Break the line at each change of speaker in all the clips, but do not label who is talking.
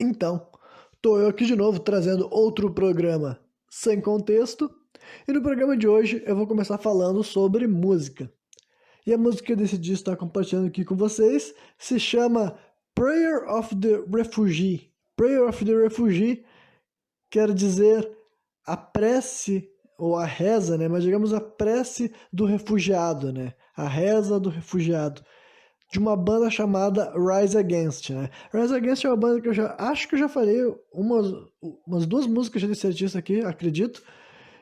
Então, tô eu aqui de novo trazendo outro programa sem contexto, e no programa de hoje eu vou começar falando sobre música. E a música que eu decidi estar compartilhando aqui com vocês se chama Prayer of the Refugee. Prayer of the Refugee quer dizer a prece ou a reza, né? Mas digamos a prece do refugiado, né? A reza do refugiado de uma banda chamada Rise Against, né? Rise Against é uma banda que eu já acho que eu já falei umas duas músicas desse artista aqui, acredito.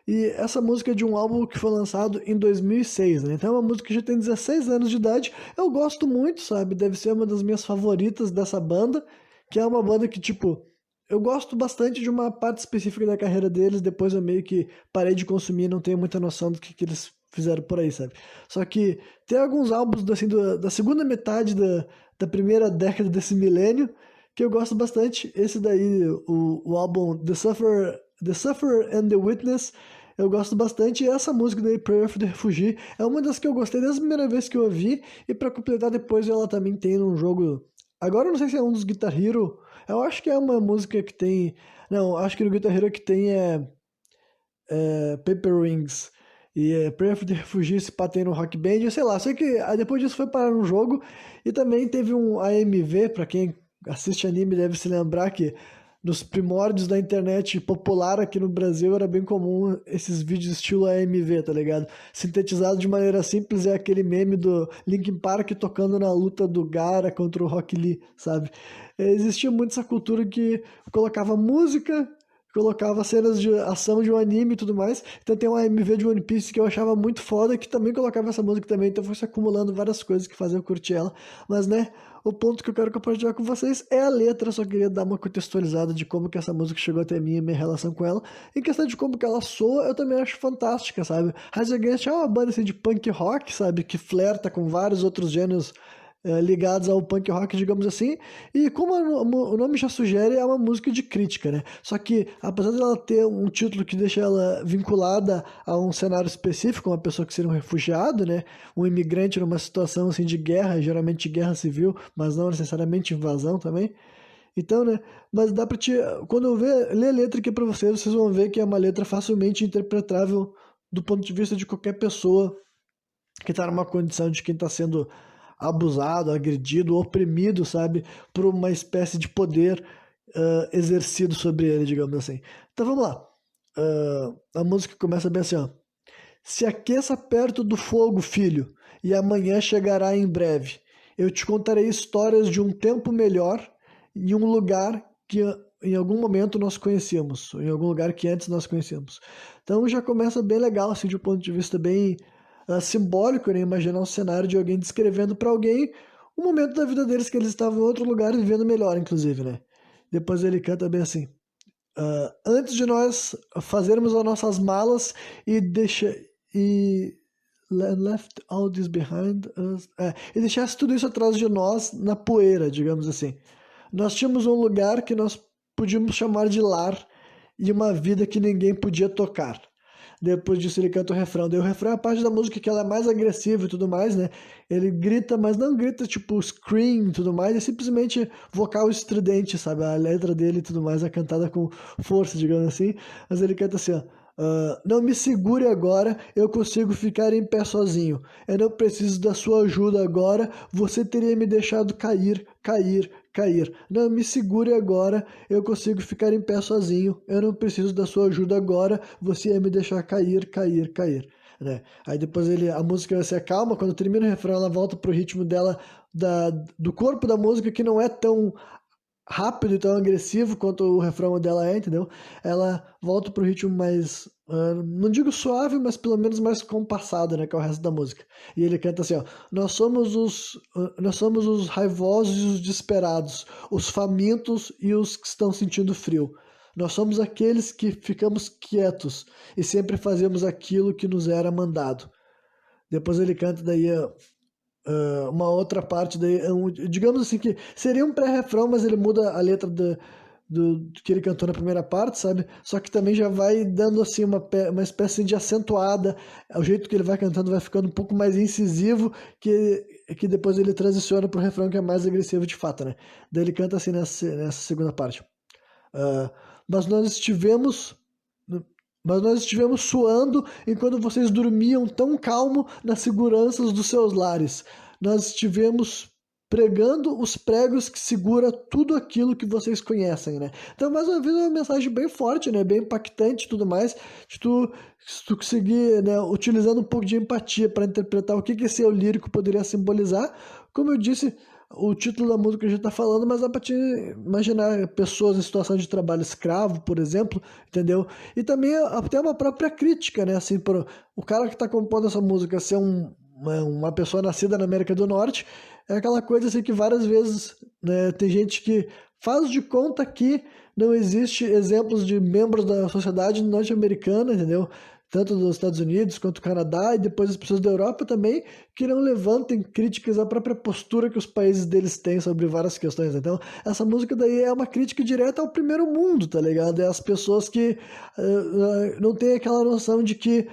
E essa música é de um álbum que foi lançado em 2006, né? Então é uma música que já tem 16 anos de idade. Eu gosto muito, sabe? Deve ser uma das minhas favoritas dessa banda, que é uma banda que, tipo, eu gosto bastante de uma parte específica da carreira deles, depois eu meio que parei de consumir, não tenho muita noção do que eles fizeram por aí, sabe? Só que tem alguns álbuns assim, da segunda metade da primeira década desse milênio que eu gosto bastante. Esse daí, o álbum The Sufferer and the Witness, eu gosto bastante. E essa música daí, Prayer for the Refugee, é uma das que eu gostei desde a primeira vez que eu ouvi. E pra completar depois, ela também tem num jogo. Agora eu não sei se é um dos Guitar Hero. Eu acho que é uma música que tem. Não, acho que no Guitar Hero que tem Paper Rings. E Prayer for the Refugee se pá tem no Rock Band, sei lá, sei que depois disso foi parar no jogo. E também teve um AMV, pra quem assiste anime deve se lembrar que nos primórdios da internet popular aqui no Brasil era bem comum esses vídeos estilo AMV, tá ligado? Sintetizado de maneira simples é aquele meme do Linkin Park tocando na luta do Gaara contra o Rock Lee, sabe? Existia muito essa cultura que colocava música, colocava cenas de ação de um anime e tudo mais. Então tem uma AMV de One Piece que eu achava muito foda, que também colocava essa música também, então foi se acumulando várias coisas que faziam eu curtir ela. Mas, né, o ponto que eu quero compartilhar com vocês é a letra, eu só queria dar uma contextualizada de como que essa música chegou até mim e minha relação com ela. Em questão de como que ela soa, eu também acho fantástica, sabe? Rise Against é uma banda assim, de punk rock, sabe? Que flerta com vários outros gêneros ligados ao punk rock, digamos assim, e como o nome já sugere, é uma música de crítica, né? Só que, apesar dela ter um título que deixa ela vinculada a um cenário específico, uma pessoa que seria um refugiado, né? Um imigrante numa situação assim de guerra, geralmente guerra civil, mas não necessariamente invasão também. Então, né? Mas dá pra te. Quando eu ler a letra aqui pra vocês, vocês vão ver que é uma letra facilmente interpretável do ponto de vista de qualquer pessoa que tá numa condição de quem tá sendo abusado, agredido, oprimido, sabe, por uma espécie de poder exercido sobre ele, digamos assim. Então vamos lá. A música começa bem assim, ó. Se aqueça perto do fogo, filho, e amanhã chegará em breve. Eu te contarei histórias de um tempo melhor em um lugar que em algum momento nós conhecíamos, em algum lugar que antes nós conhecíamos. Então já começa bem legal, assim, de um ponto de vista bem simbólico, né? Imaginar um cenário de alguém descrevendo para alguém um momento da vida deles que eles estavam em outro lugar vivendo melhor, inclusive, né? Depois ele canta bem assim: antes de nós fazermos as nossas malas e deixar e left all this behind us, e deixasse tudo isso atrás de nós na poeira, digamos assim. Nós tínhamos um lugar que nós podíamos chamar de lar e uma vida que ninguém podia tocar. Depois disso ele canta o refrão. Daí o refrão é a parte da música que ela é mais agressiva e tudo mais, né? Ele grita, mas não grita tipo scream e tudo mais, é simplesmente vocal estridente, sabe? A letra dele e tudo mais é cantada com força, digamos assim. Mas ele canta assim, ó. Não me segure agora, eu consigo ficar em pé sozinho. Eu não preciso da sua ajuda agora, você teria me deixado cair, cair, cair. Não me segure agora, eu consigo ficar em pé sozinho. Eu não preciso da sua ajuda agora, você ia me deixar cair, cair, cair. Né? Aí depois a música se acalma, quando termina o refrão, ela volta pro ritmo dela, do corpo da música, que não é tão rápido e tão agressivo quanto o refrão dela é, entendeu? Ela volta pro ritmo mais, não digo suave, mas pelo menos mais compassado, né, que é o resto da música. E ele canta assim, ó: nós somos os raivosos e os desesperados, os famintos e os que estão sentindo frio. Nós somos aqueles que ficamos quietos e sempre fazemos aquilo que nos era mandado. Depois ele canta daí uma outra parte daí, digamos assim que seria um pré-refrão, mas ele muda a letra do que ele cantou na primeira parte, sabe? Só que também já vai dando assim uma espécie de acentuada, o jeito que ele vai cantando vai ficando um pouco mais incisivo, que que depois ele transiciona pro refrão que é mais agressivo de fato, né? Daí ele canta assim nessa segunda parte. Ah, mas nós estivemos. Mas nós estivemos suando enquanto vocês dormiam tão calmo nas seguranças dos seus lares. Nós estivemos pregando os pregos que segura tudo aquilo que vocês conhecem, né? Então, mais uma vez, é uma mensagem bem forte, né? Bem impactante e tudo mais. Se tu conseguir, né, utilizando um pouco de empatia para interpretar o que esse eu lírico poderia simbolizar, como eu disse, o título da música a gente tá falando, mas dá pra te imaginar pessoas em situação de trabalho escravo, por exemplo, entendeu? E também até uma própria crítica, né? Assim, o cara que tá compondo essa música ser uma pessoa nascida na América do Norte, é aquela coisa assim que várias vezes, né, tem gente que faz de conta que não existe exemplos de membros da sociedade norte-americana, entendeu? Tanto dos Estados Unidos quanto do Canadá, e depois as pessoas da Europa também, que não levantem críticas à própria postura que os países deles têm sobre várias questões. Então, essa música daí é uma crítica direta ao primeiro mundo, tá ligado? É as pessoas que não têm aquela noção de que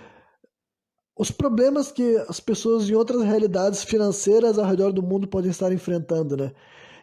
os problemas que as pessoas em outras realidades financeiras ao redor do mundo podem estar enfrentando, né?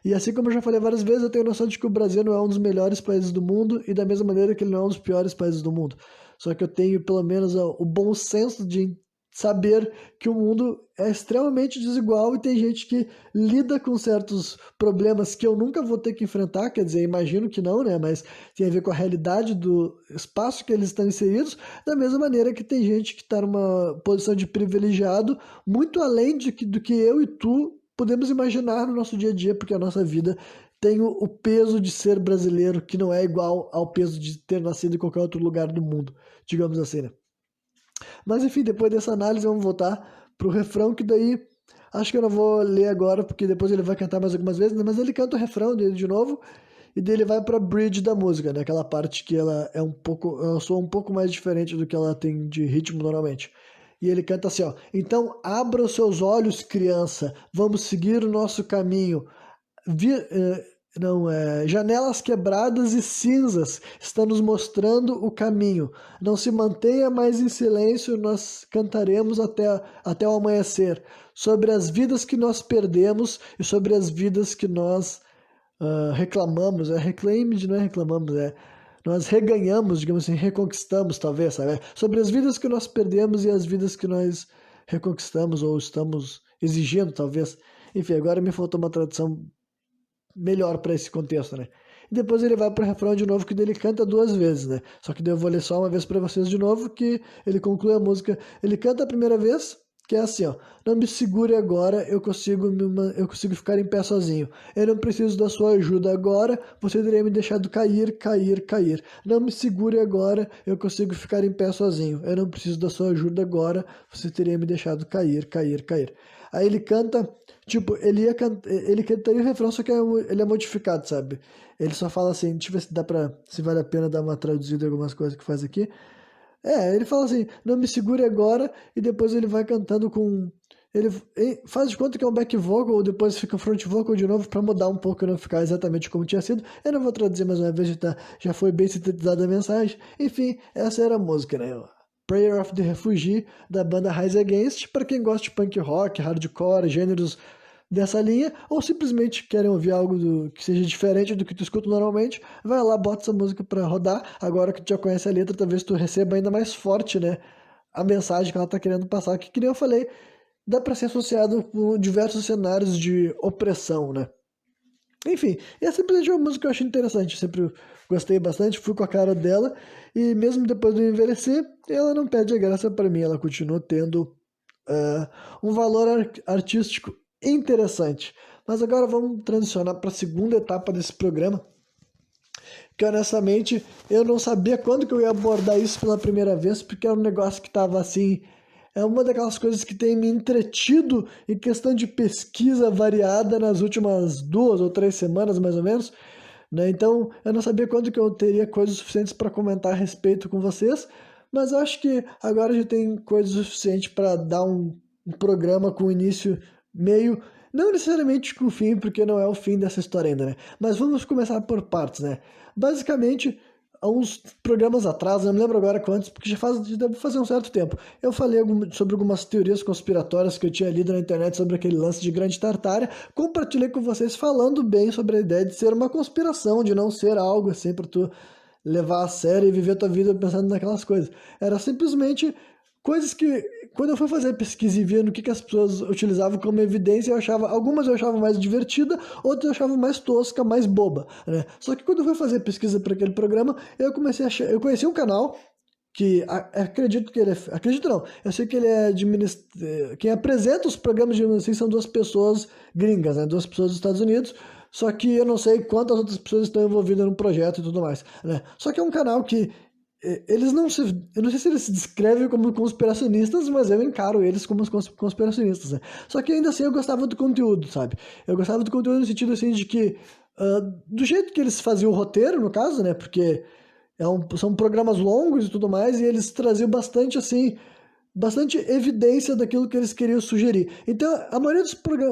E assim como eu já falei várias vezes, eu tenho noção de que o Brasil não é um dos melhores países do mundo e da mesma maneira que ele não é um dos piores países do mundo. Só que eu tenho pelo menos o bom senso de saber que o mundo é extremamente desigual e tem gente que lida com certos problemas que eu nunca vou ter que enfrentar, quer dizer, imagino que não, né? Mas tem a ver com a realidade do espaço que eles estão inseridos, da mesma maneira que tem gente que está numa posição de privilegiado, muito além do que eu e tu podemos imaginar no nosso dia a dia, porque a nossa vida tem o peso de ser brasileiro, que não é igual ao peso de ter nascido em qualquer outro lugar do mundo, digamos assim, né? Mas enfim, depois dessa análise, vamos voltar pro refrão, que daí acho que eu não vou ler agora, porque depois ele vai cantar mais algumas vezes, né? Mas ele canta o refrão dele de novo, e daí ele vai pra bridge da música, né? Aquela parte que ela soa um pouco mais diferente do que ela tem de ritmo normalmente. E ele canta assim, ó: então abra os seus olhos, criança, vamos seguir o nosso caminho. Vi, não, janelas quebradas e cinzas estão nos mostrando o caminho. Não se mantenha mais em silêncio, nós cantaremos até o amanhecer. Sobre as vidas que nós perdemos e sobre as vidas que nós reclamamos. Reclaimed, não é reclamamos, nós reganhamos, digamos assim, reconquistamos, talvez, sabe? Sobre as vidas que nós perdemos e as vidas que nós reconquistamos ou estamos exigindo, talvez. Enfim, agora me faltou uma tradução melhor para esse contexto, né? E depois ele vai pro refrão de novo, que dele canta duas vezes, né? Só que daí eu vou ler só uma vez para vocês de novo, que ele conclui a música. Ele canta a primeira vez, que é assim, ó: não me segure agora, eu consigo ficar em pé sozinho. Eu não preciso da sua ajuda agora, você teria me deixado cair, cair, cair. Não me segure agora, eu consigo ficar em pé sozinho. Eu não preciso da sua ajuda agora, você teria me deixado cair, cair, cair. Aí ele canta, tipo, ele cantaria o refrão, só que ele é modificado, sabe? Ele só fala assim, deixa eu ver se vale a pena dar uma traduzida em algumas coisas que faz aqui. Ele fala assim: não me segure agora, e depois ele vai cantando com. Ele faz de conta que é um back vocal, ou depois fica front vocal de novo pra mudar um pouco e não ficar exatamente como tinha sido. Eu não vou traduzir mais uma vez, já foi bem sintetizada a mensagem. Enfim, essa era a música, né? Prayer of the Refugee, da banda Rise Against, para quem gosta de punk rock, hardcore, gêneros dessa linha, ou simplesmente querem ouvir algo que seja diferente do que tu escuta normalmente, vai lá, bota essa música pra rodar. Agora que tu já conhece a letra, talvez tu receba ainda mais forte, né, a mensagem que ela tá querendo passar, que nem eu falei, dá pra ser associado com diversos cenários de opressão, né. Enfim, é simplesmente uma música que eu acho interessante, eu sempre gostei bastante, fui com a cara dela, e mesmo depois de envelhecer, ela não perde a graça pra mim, ela continua tendo um valor artístico interessante. Mas agora vamos transicionar para a segunda etapa desse programa, que honestamente eu não sabia quando que eu ia abordar isso pela primeira vez, porque é um negócio que estava assim, é uma daquelas coisas que tem me entretido em questão de pesquisa variada nas últimas 2 ou 3 semanas, mais ou menos, né? Então eu não sabia quando que eu teria coisas suficientes para comentar a respeito com vocês, mas eu acho que agora já tem coisas suficientes para dar um programa com início, meio, não necessariamente com fim, porque não é o fim dessa história ainda, né? Mas vamos começar por partes, né? Basicamente, há uns programas atrás, não me lembro agora quantos, porque já deve fazer um certo tempo, eu falei sobre algumas teorias conspiratórias que eu tinha lido na internet sobre aquele lance de Grande Tartária, compartilhei com vocês falando bem sobre a ideia de ser uma conspiração, de não ser algo assim para tu levar a sério e viver a tua vida pensando naquelas coisas. Era simplesmente coisas que, quando eu fui fazer a pesquisa e via no que as pessoas utilizavam como evidência, algumas eu achava mais divertida, outras eu achava mais tosca, mais boba, né? Só que quando eu fui fazer a pesquisa para aquele programa, eu comecei a achar, eu conheci um canal que acredito que ele é, acredito não, eu sei que ele é quem apresenta os programas de assim são duas pessoas gringas, né? Duas pessoas dos Estados Unidos, só que eu não sei quantas outras pessoas estão envolvidas no projeto e tudo mais, né? Só que é um canal que eles não se, eu não sei se eles se descrevem como conspiracionistas, mas eu encaro eles como conspiracionistas, né? Só que ainda assim eu gostava do conteúdo, sabe? Eu gostava do conteúdo no sentido assim de que do jeito que eles faziam o roteiro, no caso, né? Porque são programas longos e tudo mais, e eles traziam bastante assim, bastante evidência daquilo que eles queriam sugerir. Então, a maioria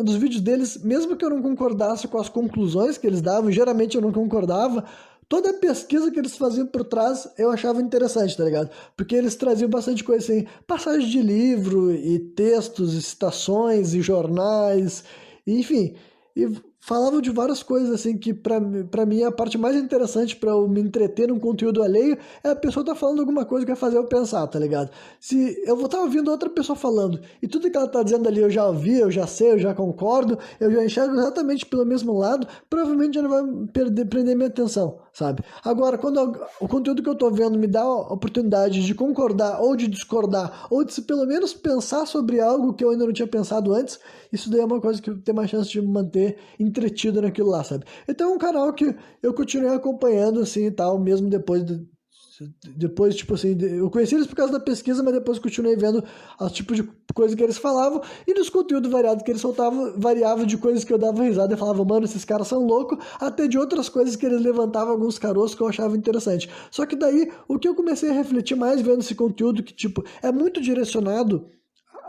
dos vídeos deles, mesmo que eu não concordasse com as conclusões que eles davam, geralmente eu não concordava, toda a pesquisa que eles faziam por trás eu achava interessante, tá ligado? Porque eles traziam bastante coisa assim, passagem de livro e textos, e citações e jornais, enfim, e falavam de várias coisas assim que para mim a parte mais interessante para eu me entreter num conteúdo alheio é a pessoa tá falando alguma coisa que vai fazer eu pensar, tá ligado? Se eu vou estar ouvindo outra pessoa falando e tudo que ela tá dizendo ali eu já ouvi, eu já sei, eu já concordo, eu já enxergo exatamente pelo mesmo lado, provavelmente já não vai prender minha atenção, sabe? Agora, quando o conteúdo que eu tô vendo me dá a oportunidade de concordar ou de discordar, ou de pelo menos pensar sobre algo que eu ainda não tinha pensado antes, isso daí é uma coisa que tem mais chance de me manter entretido naquilo lá, sabe? Então é um canal que eu continuei acompanhando assim e tal, mesmo depois, tipo assim, eu conheci eles por causa da pesquisa, mas depois continuei vendo o tipo de coisa que eles falavam, e nos conteúdos variados que eles soltavam, variava de coisas que eu dava risada e falava, mano, esses caras são loucos, até de outras coisas que eles levantavam alguns caroços que eu achava interessante. Só que daí, o que eu comecei a refletir mais vendo esse conteúdo, que tipo, é muito direcionado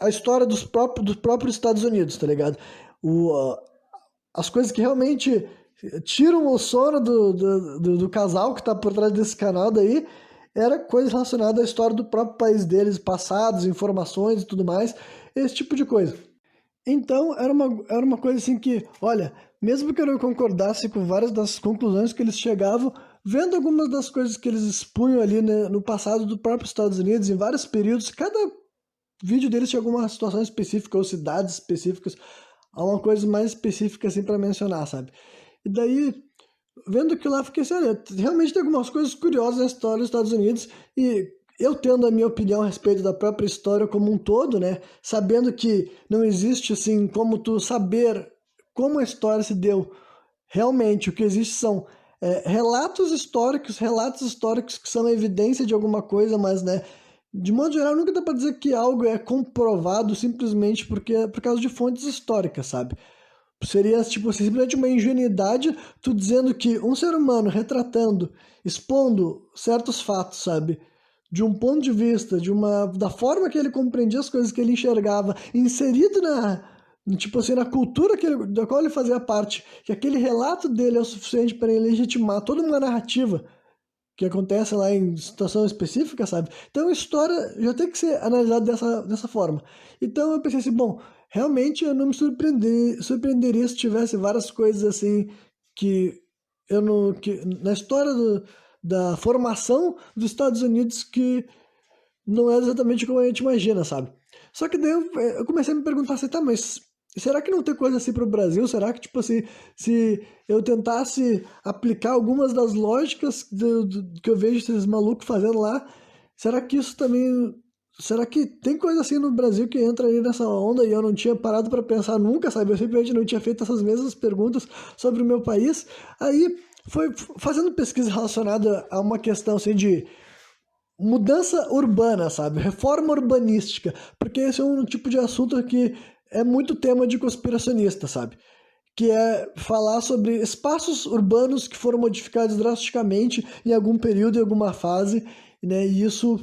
à história dos próprios Estados Unidos, tá ligado? As coisas que realmente tiram o sono do casal que tá por trás desse canal daí, era coisas relacionadas à história do próprio país deles, passados, informações e tudo mais, esse tipo de coisa. Então, era uma coisa assim que, olha, mesmo que eu não concordasse com várias das conclusões que eles chegavam, vendo algumas das coisas que eles expunham ali, né, no passado do próprio Estados Unidos, em vários períodos, cada vídeo deles tinha alguma situação específica ou cidades específicas, alguma coisa mais específica assim para mencionar, sabe? E daí, vendo que lá, fiquei sério, realmente tem algumas coisas curiosas na história dos Estados Unidos e eu tendo a minha opinião a respeito da própria história como um todo, né, sabendo que não existe assim como tu saber como a história se deu. Realmente, o que existe são relatos históricos que são evidência de alguma coisa, mas, né, de modo geral, nunca dá para dizer que algo é comprovado simplesmente por causa de fontes históricas, sabe? Seria tipo simplesmente uma ingenuidade tu dizendo que um ser humano retratando, expondo certos fatos, sabe? De um ponto de vista, da forma que ele compreendia as coisas que ele enxergava, inserido tipo assim, na cultura da qual ele fazia parte, que aquele relato dele é o suficiente para ele legitimar toda uma narrativa que acontece lá em situação específica, sabe? Então a história já tem que ser analisada dessa forma. Então eu pensei assim, bom, realmente eu não me surpreenderia se tivesse várias coisas assim que eu não, que na história da formação dos Estados Unidos que não é exatamente como a gente imagina, sabe? Só que daí eu comecei a me perguntar assim, tá, mas será que não tem coisa assim pro Brasil? Será que, tipo assim, se eu tentasse aplicar algumas das lógicas que eu vejo esses malucos fazendo lá, será que isso também. Será que tem coisa assim no Brasil que entra ali nessa onda e eu não tinha parado para pensar nunca, sabe? Eu simplesmente não tinha feito essas mesmas perguntas sobre o meu país. Aí foi fazendo pesquisa relacionada a uma questão assim de mudança urbana, sabe? Reforma urbanística, porque esse é um tipo de assunto que é muito tema de conspiracionista, sabe? Que é falar sobre espaços urbanos que foram modificados drasticamente em algum período, em alguma fase, né? E isso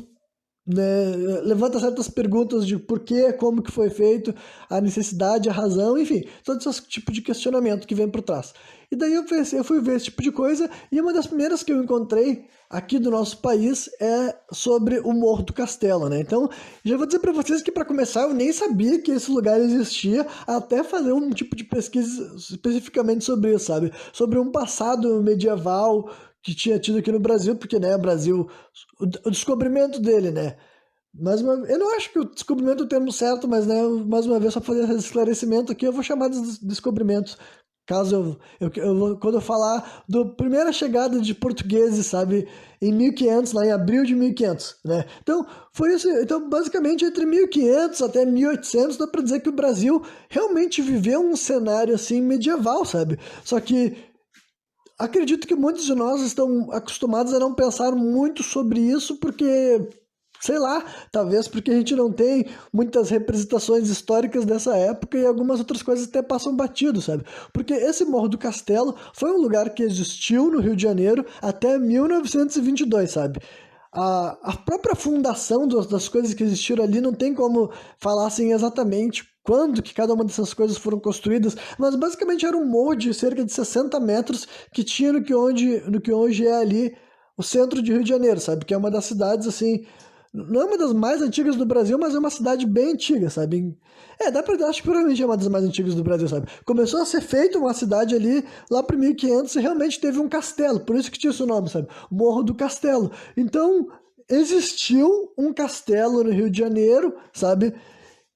né, levanta certas perguntas de por quê, como que foi feito, a necessidade, a razão, enfim, todos esses tipos de questionamento que vem por trás. E daí eu fui ver esse tipo de coisa, e uma das primeiras que eu encontrei aqui do nosso país é sobre o Morro do Castelo, né? Então, já vou dizer para vocês que para começar eu nem sabia que esse lugar existia, até fazer um tipo de pesquisa especificamente sobre isso, sabe? Sobre um passado medieval que tinha tido aqui no Brasil, porque, né, o Brasil, o descobrimento dele, né? Eu não acho que o descobrimento é o termo certo, mas, né, mais uma vez, só fazer esse esclarecimento aqui, eu vou chamar de descobrimentos. Caso quando eu falar do primeira chegada de portugueses, sabe, em 1500, lá em abril de 1500, né? Então, foi isso. Então, basicamente, entre 1500 até 1800, dá para dizer que o Brasil realmente viveu um cenário assim medieval, sabe? Só que acredito que muitos de nós estão acostumados a não pensar muito sobre isso, porque, sei lá, talvez porque a gente não tem muitas representações históricas dessa época e algumas outras coisas até passam batido, sabe? Porque esse Morro do Castelo foi um lugar que existiu no Rio de Janeiro até 1922, sabe? A própria fundação das coisas que existiram ali não tem como falar assim exatamente quando que cada uma dessas coisas foram construídas, mas basicamente era um morro de cerca de 60 metros que tinha no que hoje é ali o centro de Rio de Janeiro, sabe? Que é uma das cidades, assim, não é uma das mais antigas do Brasil, mas é uma cidade bem antiga, sabe? Dá pra, acho que provavelmente é uma das mais antigas do Brasil, sabe? Começou a ser feita uma cidade ali, lá pro 1500, e realmente teve um castelo, por isso que tinha esse nome, sabe? Morro do Castelo. Então, existiu um castelo no Rio de Janeiro, sabe?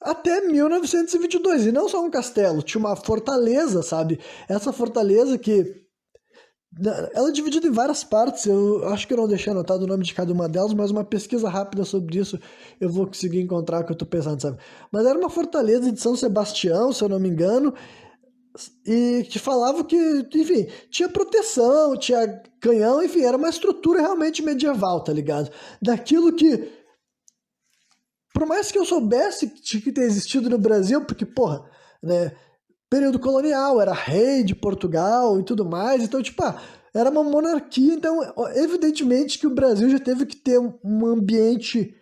Até 1922, e não só um castelo, tinha uma fortaleza, sabe? Essa fortaleza que ela é dividida em várias partes, eu acho que eu não deixei anotado o nome de cada uma delas, mas uma pesquisa rápida sobre isso eu vou conseguir encontrar o que eu tô pensando, sabe? Mas era uma fortaleza de São Sebastião, se eu não me engano, e que falava que, enfim, tinha proteção, tinha canhão, enfim, era uma estrutura realmente medieval, tá ligado? Daquilo que, por mais que eu soubesse que tinha que ter existido no Brasil, porque, porra, né, período colonial, era rei de Portugal e tudo mais, então, tipo, era uma monarquia, então, evidentemente que o Brasil já teve que ter um ambiente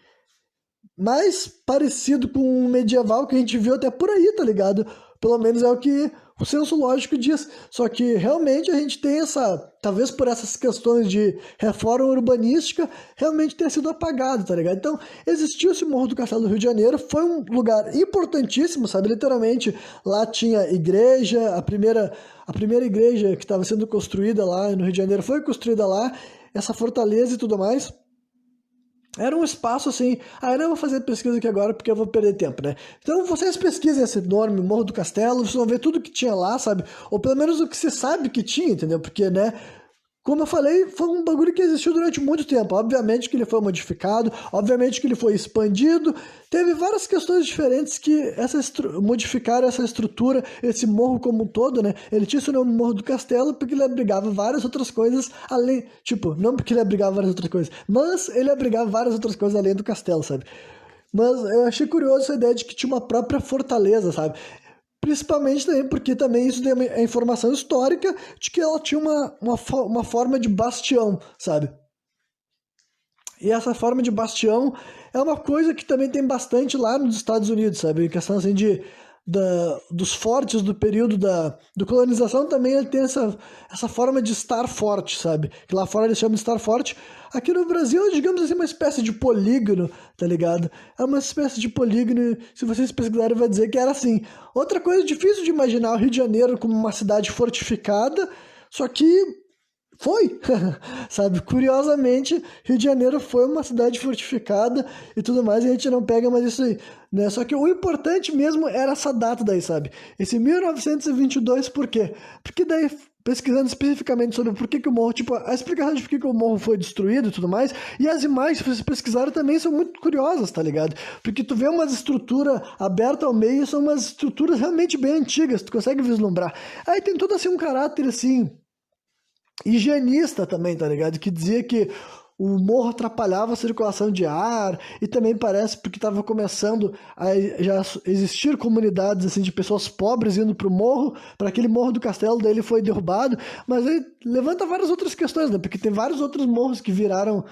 mais parecido com o medieval que a gente viu até por aí, tá ligado? Pelo menos é o que o senso lógico diz. Só que realmente a gente tem essa, talvez por essas questões de reforma urbanística, realmente tenha sido apagado, tá ligado? Então, existiu esse Morro do Castelo do Rio de Janeiro, foi um lugar importantíssimo, sabe? Literalmente, lá tinha igreja, a primeira igreja que estava sendo construída lá no Rio de Janeiro foi construída lá, essa fortaleza e tudo mais. Era um espaço assim. Eu não vou fazer pesquisa aqui agora porque eu vou perder tempo, né? Então vocês pesquisem esse enorme Morro do Castelo, vocês vão ver tudo que tinha lá, sabe? Ou pelo menos o que se sabe que tinha, entendeu? Porque, né? Como eu falei, foi um bagulho que existiu durante muito tempo. Obviamente que ele foi modificado, obviamente que ele foi expandido. Teve várias questões diferentes que modificaram essa estrutura, esse morro como um todo, né? Ele tinha esse nome Morro do Castelo porque ele abrigava várias outras coisas além. Tipo, não porque ele abrigava várias outras coisas, mas ele abrigava várias outras coisas além do castelo, sabe? Mas eu achei curioso essa ideia de que tinha uma própria fortaleza, sabe? Principalmente também porque também isso tem a informação histórica de que ela tinha uma forma de bastião, sabe? E essa forma de bastião é uma coisa que também tem bastante lá nos Estados Unidos, sabe? Em questão assim dos fortes do período do colonização também ele tem essa forma de estar forte, sabe? Que lá fora eles chamam de estar forte. Aqui no Brasil é, digamos assim, uma espécie de polígono, tá ligado? É uma espécie de polígono, se vocês pesquisarem vai dizer que era assim. Outra coisa difícil de imaginar o Rio de Janeiro como uma cidade fortificada, só que foi, sabe? Curiosamente, Rio de Janeiro foi uma cidade fortificada e tudo mais, e a gente não pega mais isso aí, né? Só que o importante mesmo era essa data daí, sabe? Esse 1922, por quê? Porque daí, pesquisando especificamente sobre por que o morro, tipo, a explicação de por que o morro foi destruído e tudo mais, e as imagens que vocês pesquisaram também são muito curiosas, tá ligado? Porque tu vê umas estruturas abertas ao meio, são umas estruturas realmente bem antigas, tu consegue vislumbrar. Aí tem todo assim um caráter assim higienista também, tá ligado? Que dizia que o morro atrapalhava a circulação de ar e também parece porque estava começando a já existir comunidades assim de pessoas pobres indo pro morro, para aquele morro do castelo, daí ele foi derrubado, mas aí levanta várias outras questões, né? Porque tem vários outros morros que viraram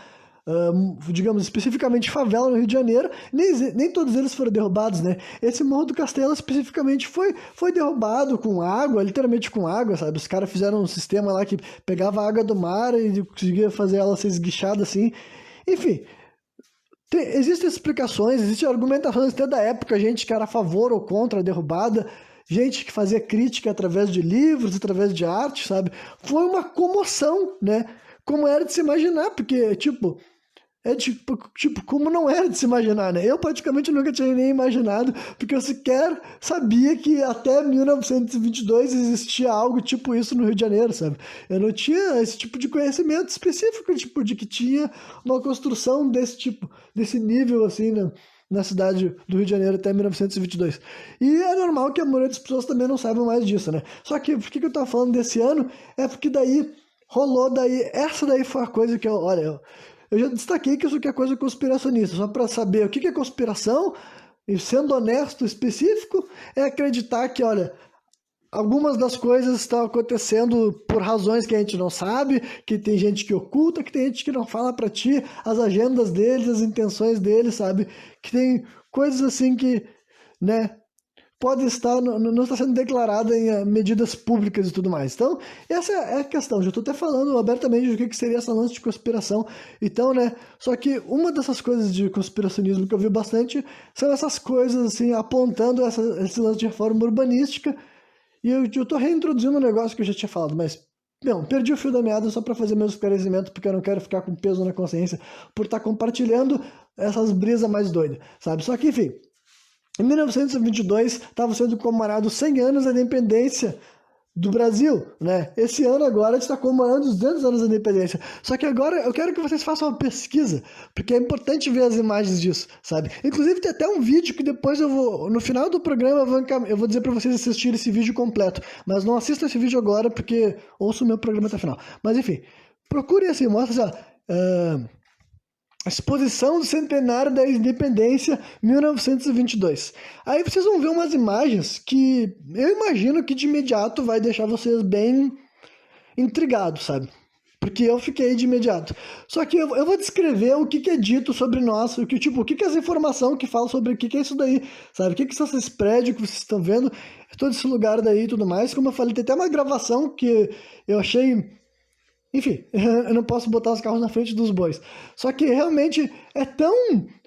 digamos, especificamente favela no Rio de Janeiro, nem todos eles foram derrubados, né? Esse Morro do Castelo especificamente foi derrubado com água, literalmente com água, sabe? Os caras fizeram um sistema lá que pegava a água do mar e conseguia fazer ela ser esguichada assim. Enfim, existem explicações, existem argumentações até da época, gente que era a favor ou contra a derrubada, gente que fazia crítica através de livros, através de arte, sabe? Foi uma comoção, né? Como era de se imaginar, porque, tipo, como não era de se imaginar, né? Eu praticamente nunca tinha nem imaginado, porque eu sequer sabia que até 1922 existia algo tipo isso no Rio de Janeiro, sabe? Eu não tinha esse tipo de conhecimento específico, tipo, de que tinha uma construção desse tipo, desse nível, assim, né? Na cidade do Rio de Janeiro até 1922. E é normal que a maioria das pessoas também não saibam mais disso, né? Só que por que eu tô falando desse ano? É porque daí rolou daí, essa daí foi a coisa que eu já destaquei que isso aqui é coisa conspiracionista, só para saber o que é conspiração, e sendo honesto, específico, é acreditar que, olha, algumas das coisas estão acontecendo por razões que a gente não sabe, que tem gente que oculta, que tem gente que não fala para ti as agendas deles, as intenções deles, sabe? Que tem coisas assim que, né, pode estar, não está sendo declarada em medidas públicas e tudo mais. Então, essa é a questão. Já estou até falando abertamente do que seria essa lance de conspiração. Então, né, só que uma dessas coisas de conspiracionismo que eu vi bastante são essas coisas, assim, apontando esse lance de reforma urbanística. E eu estou reintroduzindo um negócio que eu já tinha falado, mas, não, perdi o fio da meada só para fazer meu esclarecimento, porque eu não quero ficar com peso na consciência por estar compartilhando essas brisas mais doidas, sabe? Só que, enfim, em 1922 estava sendo comemorado 100 anos da independência do Brasil, né? Esse ano agora a gente está comemorando os 200 anos da independência. Só que agora eu quero que vocês façam uma pesquisa, porque é importante ver as imagens disso, sabe? Inclusive tem até um vídeo que depois no final do programa eu vou dizer para vocês assistirem esse vídeo completo, mas não assistam esse vídeo agora porque ouço o meu programa até o final. Mas enfim, procurem assim, mostra assim, ó, Exposição do Centenário da Independência, 1922. Aí vocês vão ver umas imagens que eu imagino que de imediato vai deixar vocês bem intrigados, sabe? Porque eu fiquei de imediato. Só que eu vou descrever o que é dito sobre nós, o que é essa informação que fala sobre o que é isso daí, sabe? O que são esses prédios que vocês estão vendo, todo esse lugar daí e tudo mais. Como eu falei, tem até uma gravação que eu achei... Enfim, eu não posso botar os carros na frente dos bois. Só que realmente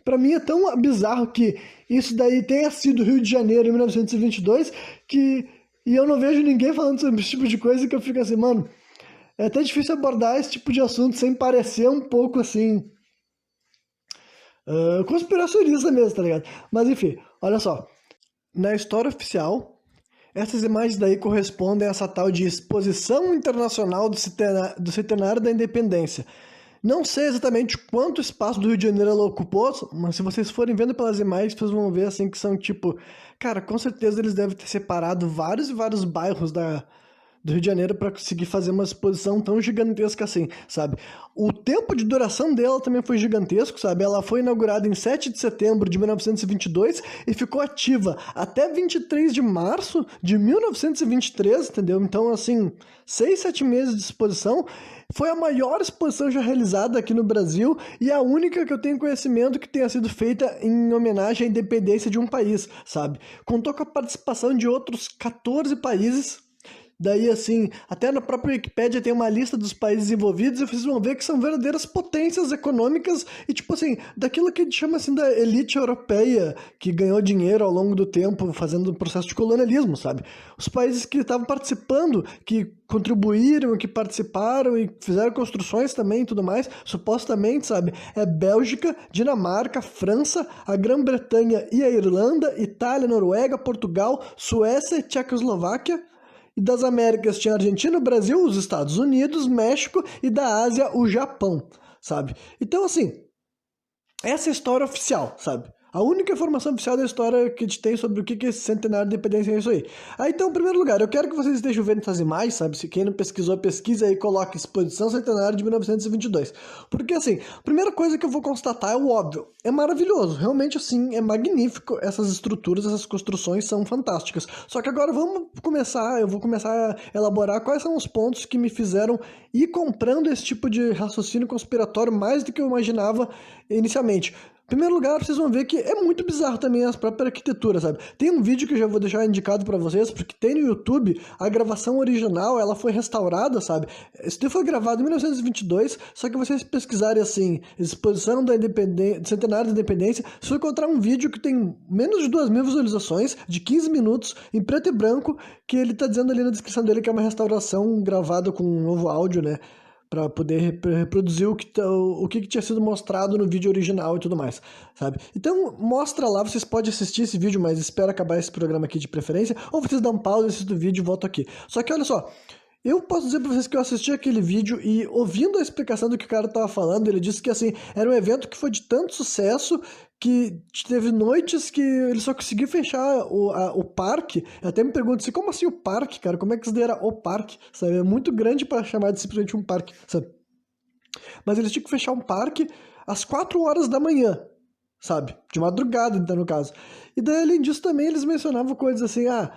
pra mim é tão bizarro que isso daí tenha sido Rio de Janeiro em 1922, e eu não vejo ninguém falando sobre esse tipo de coisa, que eu fico assim, mano, é até difícil abordar esse tipo de assunto sem parecer um pouco assim, conspiracionista mesmo, tá ligado? Mas enfim, olha só, na história oficial, essas imagens daí correspondem a essa tal de Exposição Internacional do Centenário da Independência. Não sei exatamente quanto espaço do Rio de Janeiro ela ocupou, mas se vocês forem vendo pelas imagens, vocês vão ver assim que são tipo... Cara, com certeza eles devem ter separado vários e vários bairros do Rio de Janeiro para conseguir fazer uma exposição tão gigantesca assim, sabe? O tempo de duração dela também foi gigantesco, sabe? Ela foi inaugurada em 7 de setembro de 1922 e ficou ativa até 23 de março de 1923, entendeu? Então, assim, 6, 7 meses de exposição. Foi a maior exposição já realizada aqui no Brasil e a única que eu tenho conhecimento que tenha sido feita em homenagem à independência de um país, sabe? Contou com a participação de outros 14 países. Daí, assim, até na própria Wikipédia tem uma lista dos países envolvidos e vocês vão ver que são verdadeiras potências econômicas e, tipo assim, daquilo que a gente chama, assim, da elite europeia que ganhou dinheiro ao longo do tempo fazendo o processo de colonialismo, sabe? Os países que estavam participando, que contribuíram, que participaram e fizeram construções também e tudo mais, supostamente, sabe? É Bélgica, Dinamarca, França, a Grã-Bretanha e a Irlanda, Itália, Noruega, Portugal, Suécia e Tchecoslováquia. E das Américas tinha a Argentina, o Brasil, os Estados Unidos, México, e da Ásia, o Japão, sabe? Então, assim, essa é a história oficial, sabe? A única informação oficial da história que a gente tem sobre o que é esse centenário de independência é isso aí. Aí então, em primeiro lugar, eu quero que vocês estejam vendo essas imagens, sabe? Se quem não pesquisou, pesquisa aí e coloca Exposição Centenário de 1922. Porque assim, a primeira coisa que eu vou constatar é o óbvio. É maravilhoso, realmente assim, é magnífico. Essas estruturas, essas construções são fantásticas. Só que agora eu vou começar a elaborar quais são os pontos que me fizeram ir comprando esse tipo de raciocínio conspiratório mais do que eu imaginava inicialmente. Em primeiro lugar, vocês vão ver que é muito bizarro também a própria arquitetura, sabe? Tem um vídeo que eu já vou deixar indicado pra vocês, porque tem no YouTube a gravação original, ela foi restaurada, sabe? Isso daí foi gravado em 1922, só que vocês pesquisarem assim, exposição da centenário da independência, vocês vão encontrar um vídeo que tem menos de 2.000 visualizações, de 15 minutos, em preto e branco, que ele tá dizendo ali na descrição dele que é uma restauração gravada com um novo áudio, né? Para poder reproduzir o que tinha sido mostrado no vídeo original e tudo mais, sabe? Então, mostra lá, vocês podem assistir esse vídeo, mas espera acabar esse programa aqui de preferência, ou vocês dão pausa, assistem o vídeo e voltam aqui. Só que olha só, eu posso dizer pra vocês que eu assisti aquele vídeo e ouvindo a explicação do que o cara tava falando, ele disse que assim, era um evento que foi de tanto sucesso que teve noites que ele só conseguiu fechar o parque. Eu até me pergunto assim, como assim o parque, cara? Como é que isso daí era o parque, sabe? É muito grande para chamar de simplesmente um parque, sabe? Mas eles tinham que fechar um parque às 4 horas da manhã, sabe? De madrugada, então, no caso. E daí, além disso, também eles mencionavam coisas assim, a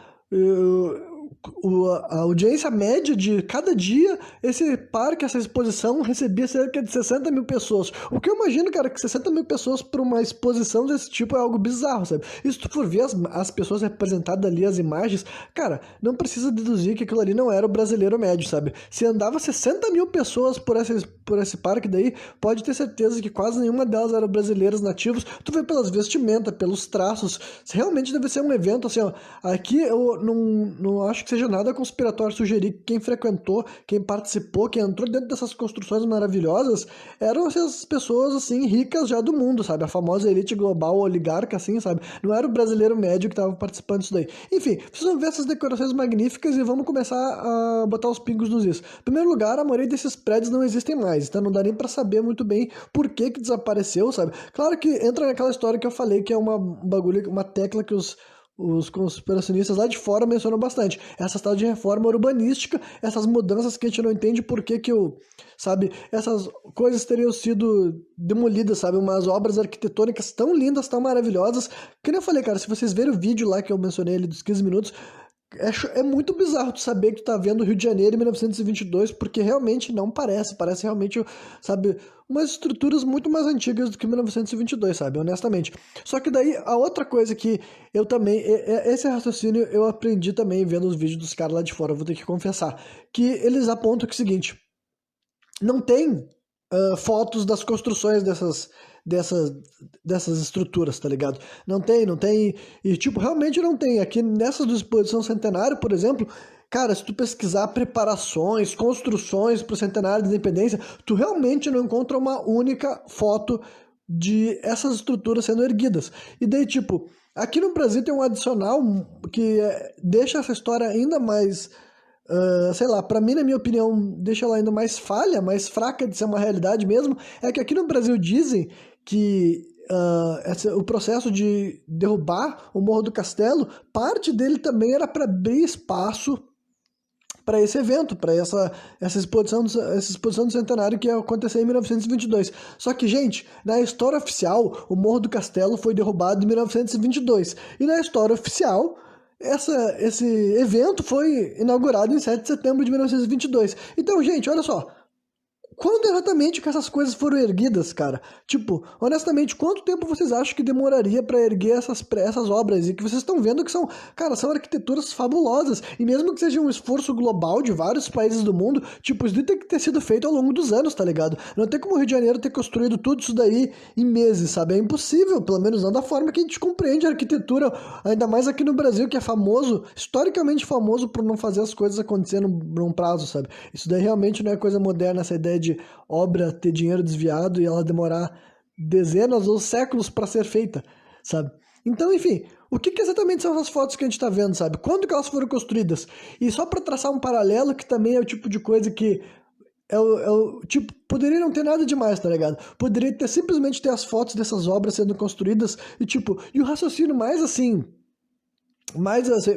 audiência média de cada dia, esse parque, essa exposição, recebia cerca de 60 mil pessoas. O que eu imagino, cara, que 60 mil pessoas para uma exposição desse tipo é algo bizarro, sabe? E se tu for ver as pessoas representadas ali, as imagens, cara, não precisa deduzir que aquilo ali não era o brasileiro médio, sabe? Se andava 60 mil pessoas por esse parque daí, pode ter certeza que quase nenhuma delas eram brasileiros nativos. Tu vê pelas vestimentas, pelos traços, realmente deve ser um evento assim, ó. Aqui eu não acho que seja nada conspiratório sugerir que quem frequentou, quem participou, quem entrou dentro dessas construções maravilhosas, eram essas pessoas, assim, ricas já do mundo, sabe? A famosa elite global oligarca, assim, sabe? Não era o brasileiro médio que estava participando disso daí. Enfim, vocês vão ver essas decorações magníficas e vamos começar a botar os pingos nos is. Em primeiro lugar, a maioria desses prédios não existem mais, então não dá nem pra saber muito bem por que desapareceu, sabe? Claro que entra naquela história que eu falei, que é um bagulho, uma tecla que os conspiracionistas lá de fora mencionam bastante. Essa tal de reforma urbanística, essas mudanças que a gente não entende por que sabe, essas coisas teriam sido demolidas, sabe, umas obras arquitetônicas tão lindas, tão maravilhosas, que nem eu falei, cara, se vocês verem o vídeo lá que eu mencionei ali dos 15 minutos, é muito bizarro tu saber que tu tá vendo o Rio de Janeiro em 1922, porque realmente não parece realmente, sabe, umas estruturas muito mais antigas do que 1922, sabe, honestamente. Só que daí, a outra coisa que eu também, esse raciocínio eu aprendi também vendo os vídeos dos caras lá de fora, eu vou ter que confessar, que eles apontam que é o seguinte, não tem fotos das construções dessas estruturas, tá ligado? Não tem, e tipo, realmente não tem. Aqui nessa do Exposição Centenário, por exemplo, cara, se tu pesquisar preparações, construções pro Centenário da Independência, tu realmente não encontra uma única foto de essas estruturas sendo erguidas. E daí, tipo, aqui no Brasil tem um adicional que deixa essa história ainda mais sei lá, pra mim, na minha opinião, deixa ela ainda mais falha, mais fraca de ser uma realidade mesmo, é que aqui no Brasil dizem que o processo de derrubar o Morro do Castelo, parte dele também era para abrir espaço para esse evento, para essa exposição do centenário que ia acontecer em 1922. Só que, gente, na história oficial, o Morro do Castelo foi derrubado em 1922. E na história oficial, esse evento foi inaugurado em 7 de setembro de 1922. Então, gente, olha só. Quando exatamente que essas coisas foram erguidas, cara? Tipo, honestamente, quanto tempo vocês acham que demoraria para erguer essas obras? E que vocês estão vendo que são, cara, são arquiteturas fabulosas. E mesmo que seja um esforço global de vários países do mundo, tipo, isso tem que ter sido feito ao longo dos anos, tá ligado? Não tem como o Rio de Janeiro ter construído tudo isso daí em meses, sabe? É impossível, pelo menos não da forma que a gente compreende a arquitetura, ainda mais aqui no Brasil, que é famoso, historicamente famoso por não fazer as coisas acontecer num prazo, sabe? Isso daí realmente não é coisa moderna, essa ideia de obra ter dinheiro desviado e ela demorar dezenas ou séculos para ser feita, sabe? Então, enfim, o que exatamente são as fotos que a gente está vendo, sabe? Quando que elas foram construídas? E só para traçar um paralelo, que também é o tipo de coisa que tipo, poderia não ter nada demais, tá ligado? Poderia ter simplesmente ter as fotos dessas obras sendo construídas e tipo, e o raciocínio mais assim,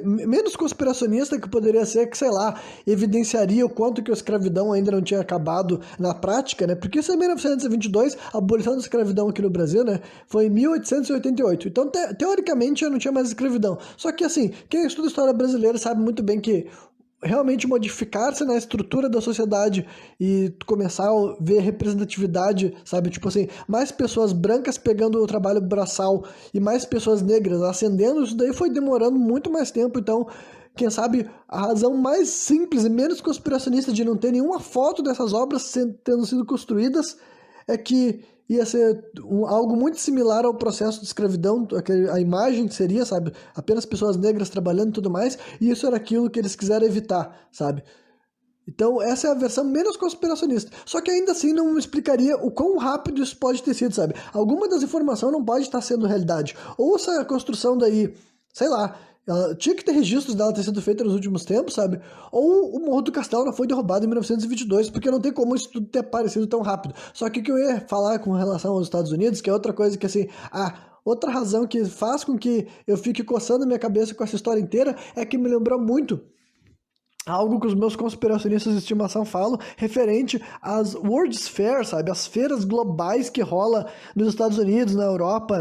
menos conspiracionista que poderia ser, que sei lá, evidenciaria o quanto que a escravidão ainda não tinha acabado na prática, né? Porque isso é 1922, a abolição da escravidão aqui no Brasil, né? Foi em 1888. Então, teoricamente, já não tinha mais escravidão. Só que, assim, quem estuda história brasileira sabe muito bem que realmente modificar-se na estrutura da sociedade e começar a ver representatividade, sabe? Tipo assim, mais pessoas brancas pegando o trabalho braçal e mais pessoas negras ascendendo, isso daí foi demorando muito mais tempo. Então, quem sabe a razão mais simples e menos conspiracionista de não ter nenhuma foto dessas obras tendo sido construídas é que ia ser algo muito similar ao processo de escravidão, a imagem seria, sabe, apenas pessoas negras trabalhando e tudo mais, e isso era aquilo que eles quiseram evitar, sabe? Então, essa é a versão menos conspiracionista. Só que ainda assim não explicaria o quão rápido isso pode ter sido, sabe? Alguma das informações não pode estar sendo realidade. Ou essa construção daí, sei lá, ela tinha que ter registros dela ter sido feita nos últimos tempos, sabe? Ou o Morro do Castelo não foi derrubado em 1922, porque não tem como isso tudo ter aparecido tão rápido. Só que o que eu ia falar com relação aos Estados Unidos, que é outra coisa que assim, outra razão que faz com que eu fique coçando minha cabeça com essa história inteira é que me lembrou muito algo que os meus conspiracionistas de estimação falam, referente às World's Fair, sabe? As feiras globais que rola nos Estados Unidos, na Europa,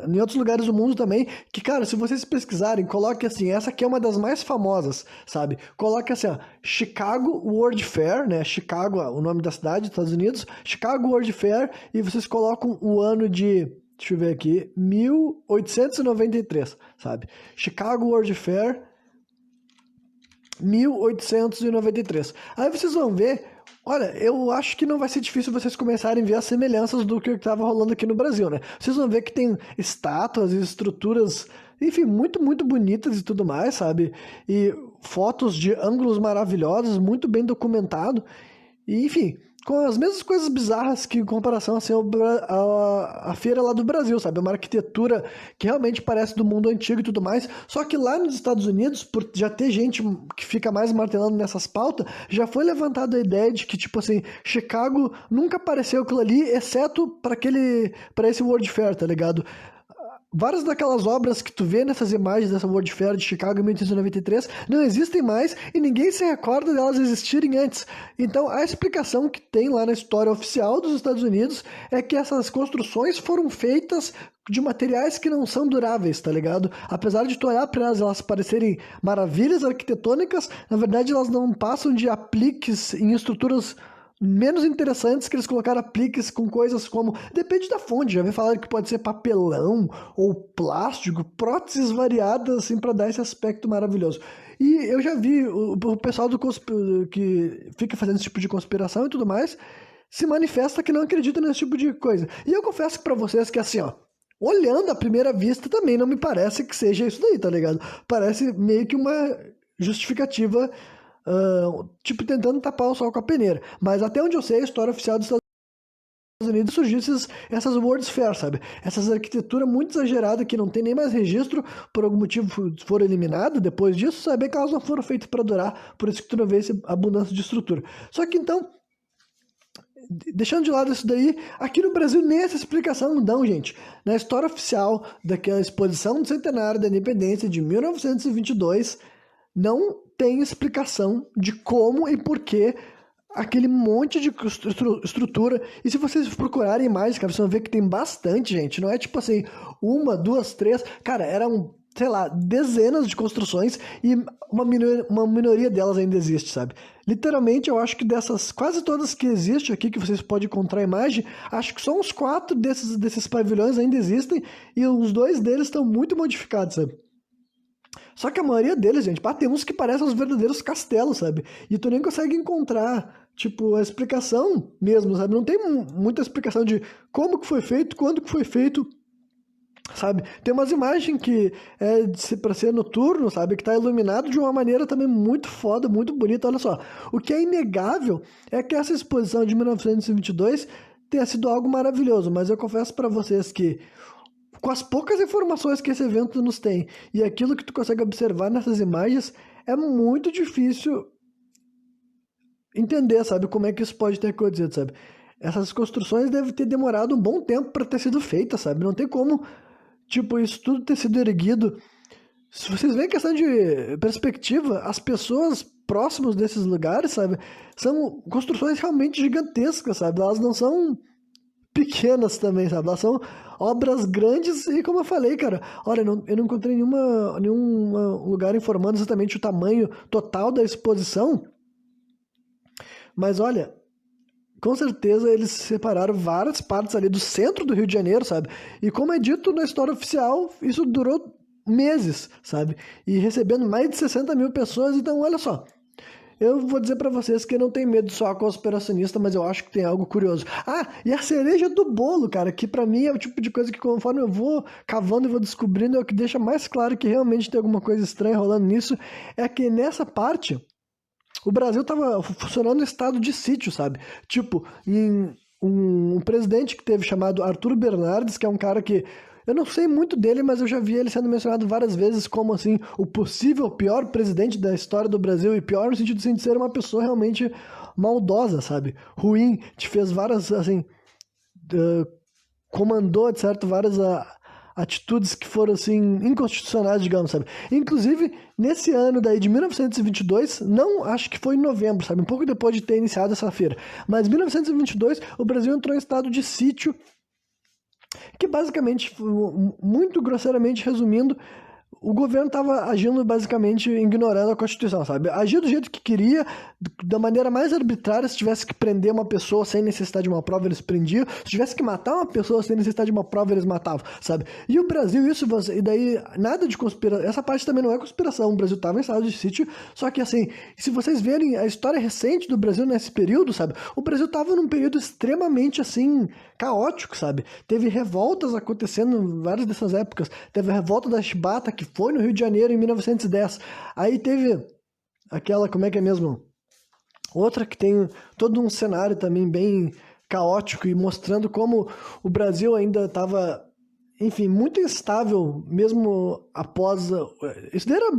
em outros lugares do mundo também, que, cara, se vocês pesquisarem, coloque assim, essa aqui é uma das mais famosas, sabe? Coloque assim, ó, Chicago World Fair, né? Chicago, o nome da cidade dos Estados Unidos, Chicago World Fair, e vocês colocam o ano de... Deixa eu ver aqui, 1893, sabe? Chicago World Fair 1893. Aí vocês vão ver, olha, eu acho que não vai ser difícil vocês começarem a ver as semelhanças do que estava rolando aqui no Brasil, né? Vocês vão ver que tem estátuas e estruturas, enfim, muito, muito bonitas e tudo mais, sabe? E fotos de ângulos maravilhosos, muito bem documentado. E, enfim, com as mesmas coisas bizarras que em comparação assim, a feira lá do Brasil, sabe? Uma arquitetura que realmente parece do mundo antigo e tudo mais. Só que lá nos Estados Unidos, por já ter gente que fica mais martelando nessas pautas, já foi levantada a ideia de que, tipo assim, Chicago nunca apareceu aquilo ali, exceto para esse World Fair, tá ligado? Várias daquelas obras que tu vê nessas imagens dessa World Fair de Chicago em 1893 não existem mais e ninguém se recorda delas existirem antes. Então, a explicação que tem lá na história oficial dos Estados Unidos é que essas construções foram feitas de materiais que não são duráveis, tá ligado? Apesar de tu olhar para elas parecerem maravilhas arquitetônicas, na verdade elas não passam de apliques em estruturas menos interessantes, que eles colocaram apliques com coisas como... Depende da fonte, já vi falar que pode ser papelão ou plástico, próteses variadas, assim, para dar esse aspecto maravilhoso. E eu já vi o pessoal que fica fazendo esse tipo de conspiração e tudo mais, se manifesta que não acredita nesse tipo de coisa. E eu confesso para vocês que, assim, ó, olhando à primeira vista, também não me parece que seja isso daí, tá ligado? Parece meio que uma justificativa... tipo, tentando tapar o sol com a peneira. Mas até onde eu sei, a história oficial dos Estados Unidos surgiu essas World's Fair, sabe? Essas arquiteturas muito exageradas que não tem nem mais registro, por algum motivo foram eliminadas depois disso, saber que elas não foram feitas para durar, por isso que tu não vê essa abundância de estrutura. Só que então, deixando de lado isso daí, aqui no Brasil nem essa explicação não dão, gente. Na história oficial daquela exposição do centenário da independência de 1922, não tem explicação de como e por que aquele monte de estrutura. E se vocês procurarem imagens, cara, vocês vão ver que tem bastante, gente. Não é tipo assim, uma, duas, três. Cara, eram, sei lá, dezenas de construções e uma minoria delas ainda existe, sabe? Literalmente, eu acho que dessas, quase todas que existem aqui, que vocês podem encontrar a imagem, acho que só uns 4 desses pavilhões ainda existem e uns 2 deles estão muito modificados, sabe? Só que a maioria deles, gente, tem uns que parecem os verdadeiros castelos, sabe? E tu nem consegue encontrar, tipo, a explicação mesmo, sabe? Não tem muita explicação de como que foi feito, quando que foi feito, sabe? Tem umas imagens que é pra ser noturno, sabe? Que tá iluminado de uma maneira também muito foda, muito bonita. Olha só, o que é inegável é que essa exposição de 1922 tenha sido algo maravilhoso, mas eu confesso pra vocês que com as poucas informações que esse evento nos tem e aquilo que tu consegue observar nessas imagens, é muito difícil entender, sabe, como é que isso pode ter acontecido, sabe? Essas construções devem ter demorado um bom tempo para ter sido feitas, sabe? Não tem como, tipo, isso tudo ter sido erguido. Se vocês veem questão de perspectiva, as pessoas próximas desses lugares, sabe, são construções realmente gigantescas, sabe? Elas não são pequenas também, sabe? Elas são obras grandes e, como eu falei, cara, olha, eu não encontrei nenhum lugar informando exatamente o tamanho total da exposição, mas olha, com certeza eles separaram várias partes ali do centro do Rio de Janeiro, sabe? E como é dito na história oficial, isso durou meses, sabe? E recebendo mais de 60 mil pessoas, então olha só. Eu vou dizer pra vocês que eu não tenho medo só a conspiracionista, mas eu acho que tem algo curioso. Ah, e a cereja do bolo, cara, que pra mim é o tipo de coisa que conforme eu vou cavando e vou descobrindo, é o que deixa mais claro que realmente tem alguma coisa estranha rolando nisso, é que nessa parte o Brasil tava funcionando em estado de sítio, sabe? Tipo, em um presidente que teve chamado Arthur Bernardes, que é um cara que eu não sei muito dele, mas eu já vi ele sendo mencionado várias vezes como, assim, o possível pior presidente da história do Brasil, e pior no sentido assim, de ser uma pessoa realmente maldosa, sabe? Ruim, te fez várias, assim, comandou, de certo, várias atitudes que foram, assim, inconstitucionais, digamos, sabe? Inclusive, nesse ano daí de 1922, não, acho que foi em novembro, sabe? Um pouco depois de ter iniciado essa feira, mas em 1922, o Brasil entrou em estado de sítio, que basicamente, muito grosseiramente resumindo, o governo estava agindo basicamente ignorando a Constituição, sabe? Agia do jeito que queria, da maneira mais arbitrária. Se tivesse que prender uma pessoa sem necessidade de uma prova, eles prendiam. Se tivesse que matar uma pessoa sem necessidade de uma prova, eles matavam, sabe? E o Brasil, isso, e daí, nada de conspiração. Essa parte também não é conspiração. O Brasil estava em estado de sítio, só que assim, se vocês verem a história recente do Brasil nesse período, sabe? O Brasil estava num período extremamente, assim, caótico, sabe? Teve revoltas acontecendo em várias dessas épocas. Teve a revolta da Chibata, que foi no Rio de Janeiro em 1910. Aí teve aquela, como é que é mesmo? Outra que tem todo um cenário também bem caótico e mostrando como o Brasil ainda estava, enfim, muito instável, mesmo após. Isso era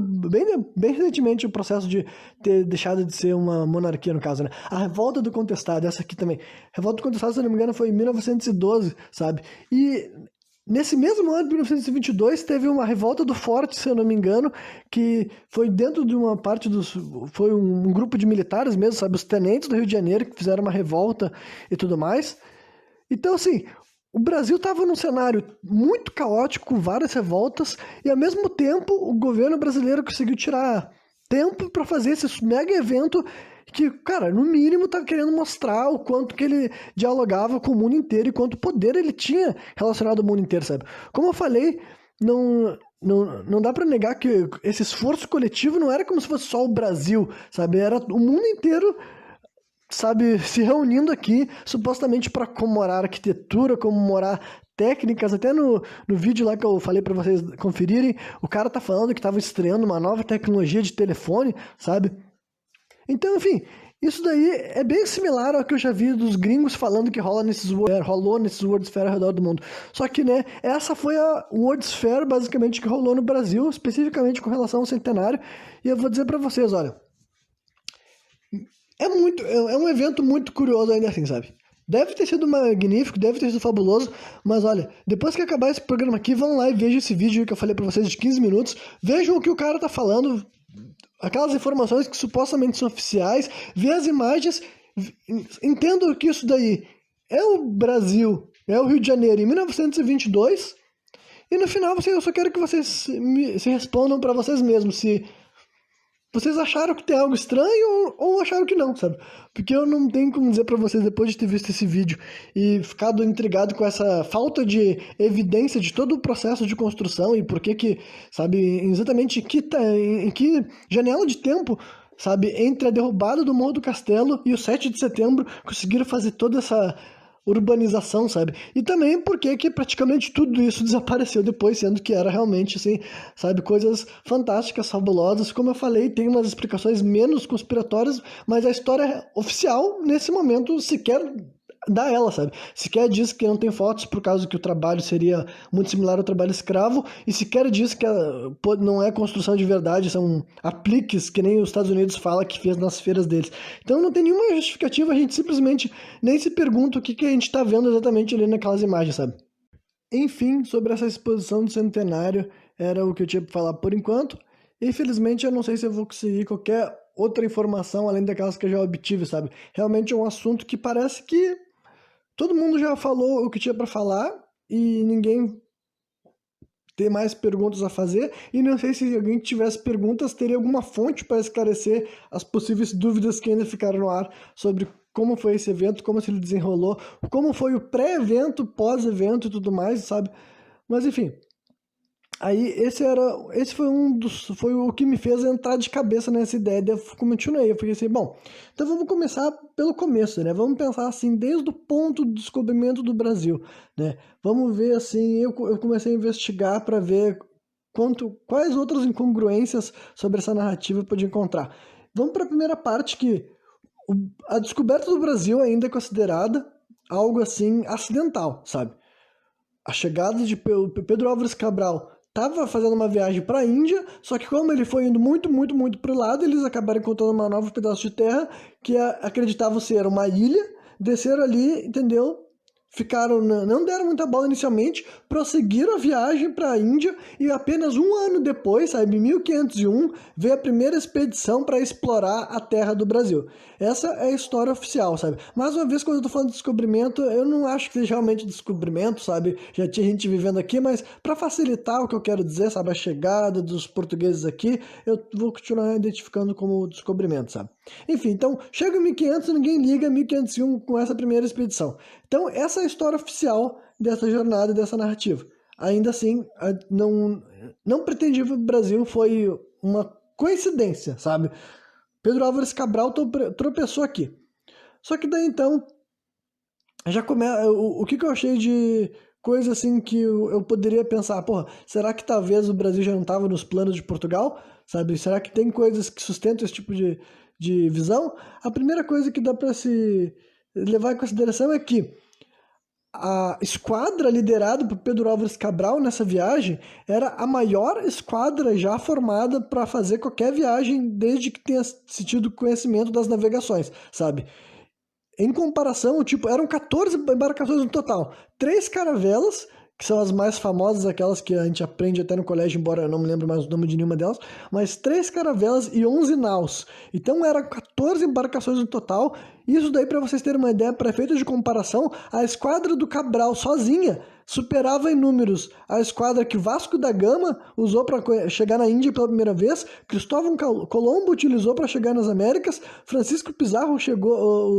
bem recentemente o processo de ter deixado de ser uma monarquia, no caso, né? A Revolta do Contestado, essa aqui também. A Revolta do Contestado, se não me engano, foi em 1912, sabe? E nesse mesmo ano de 1922, teve uma revolta do Forte, se eu não me engano, que foi dentro de uma parte dos. Foi um grupo de militares mesmo, sabe? Os tenentes do Rio de Janeiro que fizeram uma revolta e tudo mais. Então, assim, o Brasil estava num cenário muito caótico, com várias revoltas, e ao mesmo tempo o governo brasileiro conseguiu tirar tempo para fazer esse mega evento que, cara, no mínimo tá querendo mostrar o quanto que ele dialogava com o mundo inteiro e quanto poder ele tinha relacionado ao mundo inteiro, sabe? Como eu falei, não dá para negar que esse esforço coletivo não era como se fosse só o Brasil, sabe? Era o mundo inteiro, sabe, se reunindo aqui, supostamente para comemorar arquitetura, comemorar técnicas. Até no vídeo lá que eu falei para vocês conferirem, o cara tá falando que tava estreando uma nova tecnologia de telefone, sabe? Então, enfim, isso daí é bem similar ao que eu já vi dos gringos falando que rolou nesses World's Fair ao redor do mundo. Só que, né, essa foi a World's Fair, basicamente, que rolou no Brasil, especificamente com relação ao centenário. E eu vou dizer para vocês, olha, é um evento muito curioso ainda assim, sabe? Deve ter sido magnífico, deve ter sido fabuloso, mas olha, depois que acabar esse programa aqui, vão lá e vejam esse vídeo que eu falei pra vocês de 15 minutos, vejam o que o cara tá falando, aquelas informações que supostamente são oficiais, vê as imagens, entendam que isso daí é o Brasil, é o Rio de Janeiro em 1922, e no final eu só quero que vocês se respondam pra vocês mesmos se vocês acharam que tem algo estranho ou acharam que não, sabe? Porque eu não tenho como dizer pra vocês, depois de ter visto esse vídeo e ficado intrigado com essa falta de evidência de todo o processo de construção e por que, sabe, exatamente em que janela de tempo, sabe, entre a derrubada do Morro do Castelo e o 7 de setembro conseguiram fazer toda essa urbanização, sabe? E também porque que praticamente tudo isso desapareceu depois, sendo que era realmente, assim, sabe, coisas fantásticas, fabulosas. Como eu falei, tem umas explicações menos conspiratórias, mas a história oficial, nesse momento, sequer dá ela, sabe? Sequer diz que não tem fotos por causa que o trabalho seria muito similar ao trabalho escravo, e sequer diz que não é construção de verdade, são apliques que nem os Estados Unidos fala que fez nas feiras deles. Então não tem nenhuma justificativa, a gente simplesmente nem se pergunta o que que a gente está vendo exatamente ali naquelas imagens, sabe? Enfim, sobre essa exposição do centenário, era o que eu tinha para falar por enquanto. Infelizmente, eu não sei se eu vou conseguir qualquer outra informação além daquelas que eu já obtive, sabe? Realmente é um assunto que parece que todo mundo já falou o que tinha para falar e ninguém tem mais perguntas a fazer. E não sei se alguém tivesse perguntas, teria alguma fonte para esclarecer as possíveis dúvidas que ainda ficaram no ar sobre como foi esse evento, como se ele desenrolou, como foi o pré-evento, pós-evento e tudo mais, sabe? Mas enfim, aí esse foi o que me fez entrar de cabeça nessa ideia, daí eu continuei, eu fiquei assim, bom, então vamos começar pelo começo, né? Vamos pensar assim, desde o ponto do descobrimento do Brasil, né? Vamos ver assim, eu comecei a investigar para ver quais outras incongruências sobre essa narrativa eu podia encontrar. Vamos para a primeira parte que a descoberta do Brasil ainda é considerada algo assim acidental, sabe? A chegada de Pedro Álvares Cabral estava fazendo uma viagem para a Índia, só que como ele foi indo muito, muito, muito para o lado, eles acabaram encontrando um novo pedaço de terra que acreditavam ser uma ilha, desceram ali, entendeu? Ficaram, não deram muita bola inicialmente, prosseguiram a viagem para a Índia e apenas um ano depois, sabe, em 1501, veio a primeira expedição para explorar a terra do Brasil. Essa é a história oficial, sabe? Mais uma vez, quando eu tô falando de descobrimento, eu não acho que seja realmente descobrimento, sabe? Já tinha gente vivendo aqui, mas para facilitar o que eu quero dizer, sabe, a chegada dos portugueses aqui, eu vou continuar identificando como descobrimento, sabe? Enfim, então, chega em 1500, ninguém liga, 1501 com essa primeira expedição. Então, essa é a história oficial dessa jornada, dessa narrativa. Ainda assim, não pretendia que o Brasil foi uma coincidência, sabe? Pedro Álvares Cabral tropeçou aqui. Só que daí então, já começa. O que eu achei de coisa assim que eu poderia pensar, porra, será que talvez o Brasil já não estava nos planos de Portugal? Sabe? Será que tem coisas que sustentam esse tipo de visão? A primeira coisa que dá para se levar em consideração é que a esquadra liderada por Pedro Álvares Cabral nessa viagem era a maior esquadra já formada para fazer qualquer viagem desde que tenha se tido conhecimento das navegações, sabe? Em comparação, tipo, eram 14 embarcações no total. 3 caravelas, que são as mais famosas, aquelas que a gente aprende até no colégio, embora eu não me lembro mais o nome de nenhuma delas, mas 3 caravelas e 11 naus. Então eram 14 embarcações no total. Isso daí, para vocês terem uma ideia, para efeito de comparação, a esquadra do Cabral sozinha superava em números a esquadra que Vasco da Gama usou para chegar na Índia pela primeira vez, Cristóvão Colombo utilizou para chegar nas Américas, Francisco Pizarro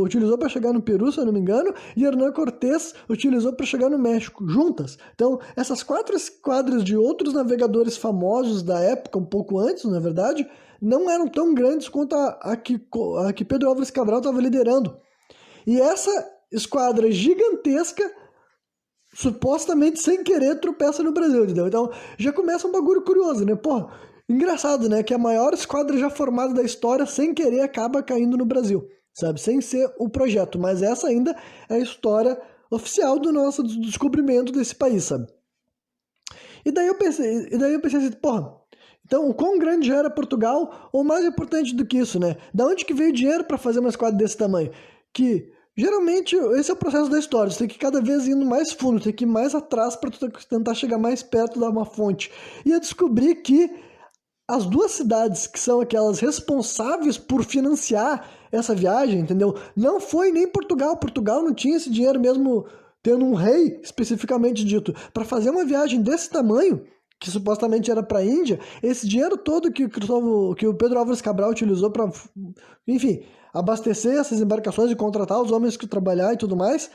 utilizou para chegar no Peru, se eu não me engano, e Hernán Cortés utilizou para chegar no México, juntas. Então, essas 4 esquadras de outros navegadores famosos da época, um pouco antes, na verdade, não eram tão grandes quanto a que Pedro Álvares Cabral estava liderando. E essa esquadra gigantesca supostamente sem querer tropeça no Brasil, entendeu? Então já começa um bagulho curioso, né? Pô, engraçado, né? Que a maior esquadra já formada da história sem querer acaba caindo no Brasil, sabe? Sem ser o projeto, mas essa ainda é a história oficial do nosso descobrimento desse país, sabe? E daí eu pensei assim, porra, então o quão grande já era Portugal, ou mais importante do que isso, né? Da onde que veio dinheiro para fazer uma esquadra desse tamanho? Que geralmente esse é o processo da história, você tem que ir cada vez indo mais fundo, tem que ir mais atrás para tentar chegar mais perto de uma fonte. E eu descobri que as 2 cidades que são aquelas responsáveis por financiar essa viagem, entendeu? Não foi nem Portugal. Portugal não tinha esse dinheiro mesmo tendo um rei especificamente dito. Para fazer uma viagem desse tamanho, que supostamente era para a Índia, esse dinheiro todo que o Pedro Álvares Cabral utilizou para, enfim, abastecer essas embarcações e contratar os homens que trabalhar e tudo mais,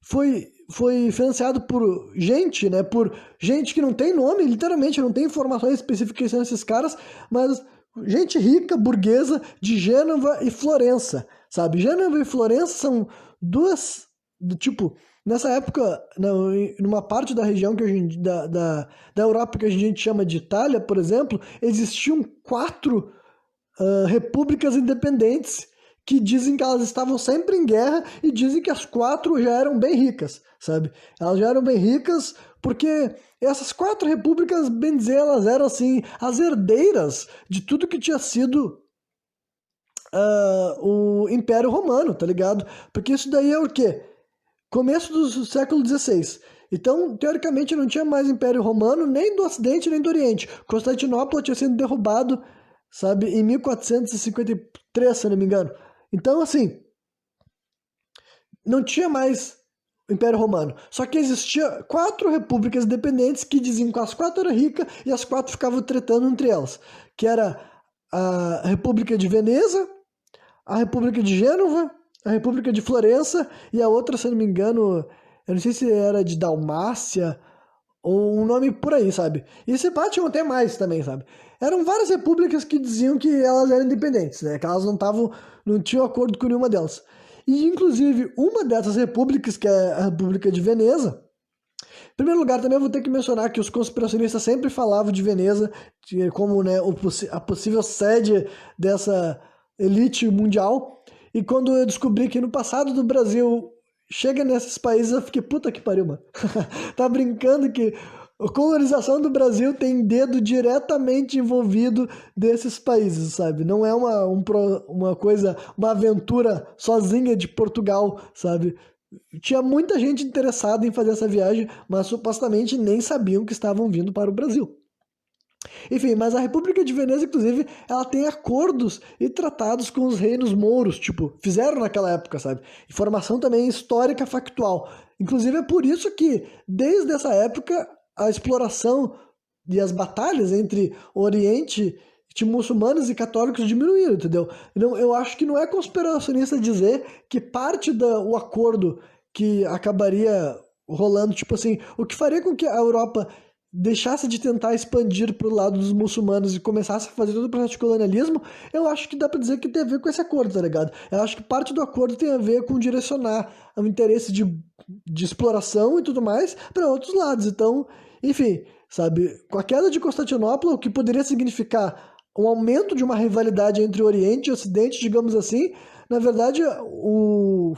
foi financiado por gente, né? Por gente que não tem nome, literalmente não tem informações específicas quem são esses caras, mas gente rica, burguesa, de Gênova e Florença, sabe? Gênova e Florença são duas, do tipo, nessa época, numa parte da região que da Europa que a gente chama de Itália, por exemplo, existiam 4 repúblicas independentes que dizem que elas estavam sempre em guerra e dizem que as 4 já eram bem ricas, sabe? Elas já eram bem ricas porque essas 4 repúblicas, bem dizer, elas eram assim as herdeiras de tudo que tinha sido o Império Romano, tá ligado? Porque isso daí é o quê? Começo do século XVI. Então, teoricamente, não tinha mais Império Romano, nem do Ocidente, nem do Oriente. Constantinopla tinha sido derrubado, sabe, em 1453, se não me engano. Então, assim, não tinha mais Império Romano. Só que existia 4 repúblicas independentes que diziam que as 4 eram ricas e as 4 ficavam tretando entre elas. Que era a República de Veneza, a República de Gênova, a República de Florença e a outra, se eu não me engano, eu não sei se era de Dalmácia ou um nome por aí, sabe? E se pá, tinham até mais também, sabe? Eram várias repúblicas que diziam que elas eram independentes, né? Que elas não tinham acordo com nenhuma delas. E, inclusive, uma dessas repúblicas, que é a República de Veneza, em primeiro lugar, também eu vou ter que mencionar que os conspiracionistas sempre falavam de Veneza como, né, a possível sede dessa elite mundial. E quando eu descobri que no passado do Brasil chega nesses países, eu fiquei, puta que pariu, mano. Tá brincando que a colonização do Brasil tem dedo diretamente envolvido desses países, sabe? Não é uma coisa, uma aventura sozinha de Portugal, sabe? Tinha muita gente interessada em fazer essa viagem, mas supostamente nem sabiam que estavam vindo para o Brasil. Enfim, mas a República de Veneza, inclusive, ela tem acordos e tratados com os reinos mouros, tipo, fizeram naquela época, sabe? Informação também histórica factual. Inclusive é por isso que, desde essa época, a exploração e as batalhas entre Oriente, de muçulmanos e católicos diminuíram, entendeu? Então, eu acho que não é conspiracionista dizer que parte do acordo que acabaria rolando, tipo assim, o que faria com que a Europa deixasse de tentar expandir para o lado dos muçulmanos e começasse a fazer todo o processo de colonialismo, eu acho que dá para dizer que tem a ver com esse acordo, tá ligado? Eu acho que parte do acordo tem a ver com direcionar o interesse de exploração e tudo mais para outros lados. Então, enfim, sabe, com a queda de Constantinopla, o que poderia significar um aumento de uma rivalidade entre Oriente e Ocidente, digamos assim, na verdade, o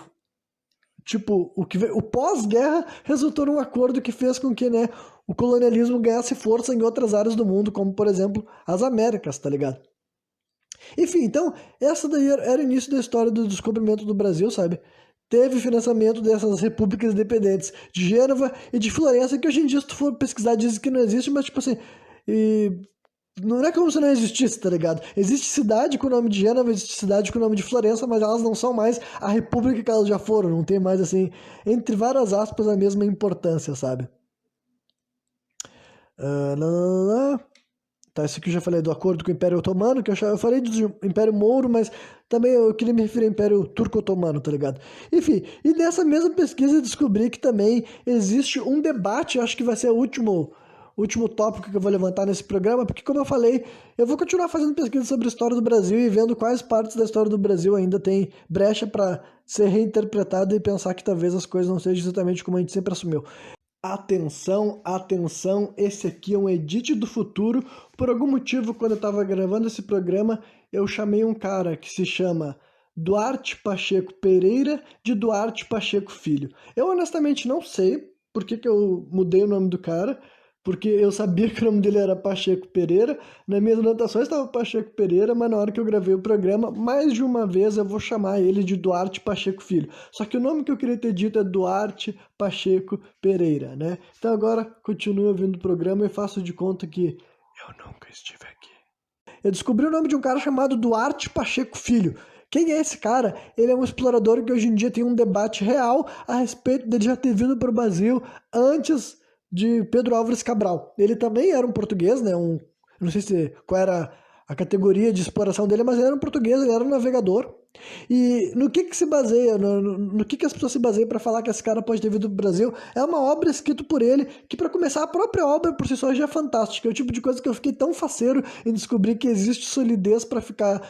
pós-guerra resultou num acordo que fez com que, né, o colonialismo ganhasse força em outras áreas do mundo, como, por exemplo, as Américas, tá ligado? Enfim, então, essa daí era o início da história do descobrimento do Brasil, sabe? Teve financiamento dessas repúblicas independentes de Gênova e de Florença, que hoje em dia, se tu for pesquisar, dizem que não existe, mas, tipo assim, não é como se não existisse, tá ligado? Existe cidade com o nome de Gênova, existe cidade com o nome de Florença, mas elas não são mais a república que elas já foram, não tem mais, assim, entre várias aspas, a mesma importância, sabe? Lá, lá, lá. Tá, isso aqui eu já falei do acordo com o Império Otomano, que eu falei do Império Mouro, mas também eu queria me referir ao Império Turco-Otomano, tá ligado? Enfim, e nessa mesma pesquisa eu descobri que também existe um debate, acho que vai ser o último tópico que eu vou levantar nesse programa, porque como eu falei, eu vou continuar fazendo pesquisa sobre a história do Brasil e vendo quais partes da história do Brasil ainda tem brecha para ser reinterpretada e pensar que talvez as coisas não sejam exatamente como a gente sempre assumiu. Atenção, atenção, esse aqui é um edit do futuro. Por algum motivo, quando eu estava gravando esse programa, eu chamei um cara que se chama Duarte Pacheco Pereira de Duarte Pacheco Filho. Eu honestamente não sei por que eu mudei o nome do cara, porque eu sabia que o nome dele era Pacheco Pereira. Nas minhas anotações estava Pacheco Pereira, mas na hora que eu gravei o programa, mais de uma vez eu vou chamar ele de Duarte Pacheco Filho. Só que o nome que eu queria ter dito é Duarte Pacheco Pereira, né? Então agora continuo ouvindo o programa e faço de conta que eu nunca estive aqui. Eu descobri o nome de um cara chamado Duarte Pacheco Filho. Quem é esse cara? Ele é um explorador que hoje em dia tem um debate real a respeito dele já ter vindo para o Brasil antes de Pedro Álvares Cabral. Ele também era um português, né? Não sei qual era a categoria de exploração dele, mas ele era um português, ele era um navegador. E no que se baseia, no que as pessoas se baseiam para falar que esse cara pode ter vindo do Brasil? É uma obra escrita por ele, que para começar, a própria obra por si só já é fantástica. É o tipo de coisa que eu fiquei tão faceiro em descobrir que existe solidez para ficar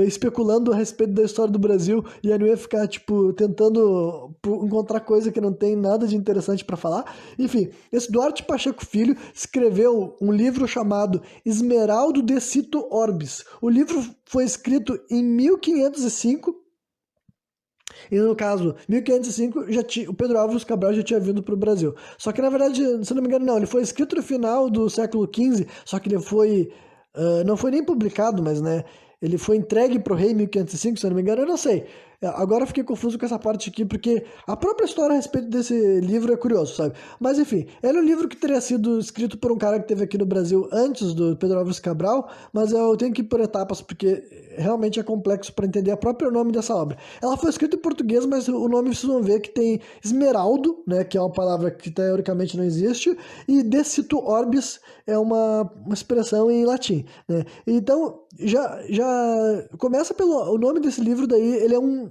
especulando a respeito da história do Brasil e aí não ia ficar, tipo, tentando encontrar coisa que não tem nada de interessante para falar. Enfim, esse Duarte Pacheco Filho escreveu um livro chamado Esmeraldo de Cito Orbis. O livro foi escrito em 1505 E no caso, 1505, o Pedro Álvares Cabral já tinha vindo para o Brasil. Só que, na verdade, se não me engano, não, ele foi escrito no final do século XV, só que ele foi, não foi nem publicado, mas, né, ele foi entregue para o rei em 1505, se eu não me engano, eu não sei. Agora eu fiquei confuso com essa parte aqui, porque a própria história a respeito desse livro é curioso, sabe? Mas, enfim, ele é um livro que teria sido escrito por um cara que esteve aqui no Brasil antes do Pedro Álvares Cabral, mas eu tenho que ir por etapas, porque realmente é complexo para entender o próprio nome dessa obra. Ela foi escrita em português, mas o nome vocês vão ver que tem esmeraldo, né, que é uma palavra que teoricamente não existe, e de situ orbis é uma expressão em latim, né? Então, já começa pelo o nome desse livro daí, ele é um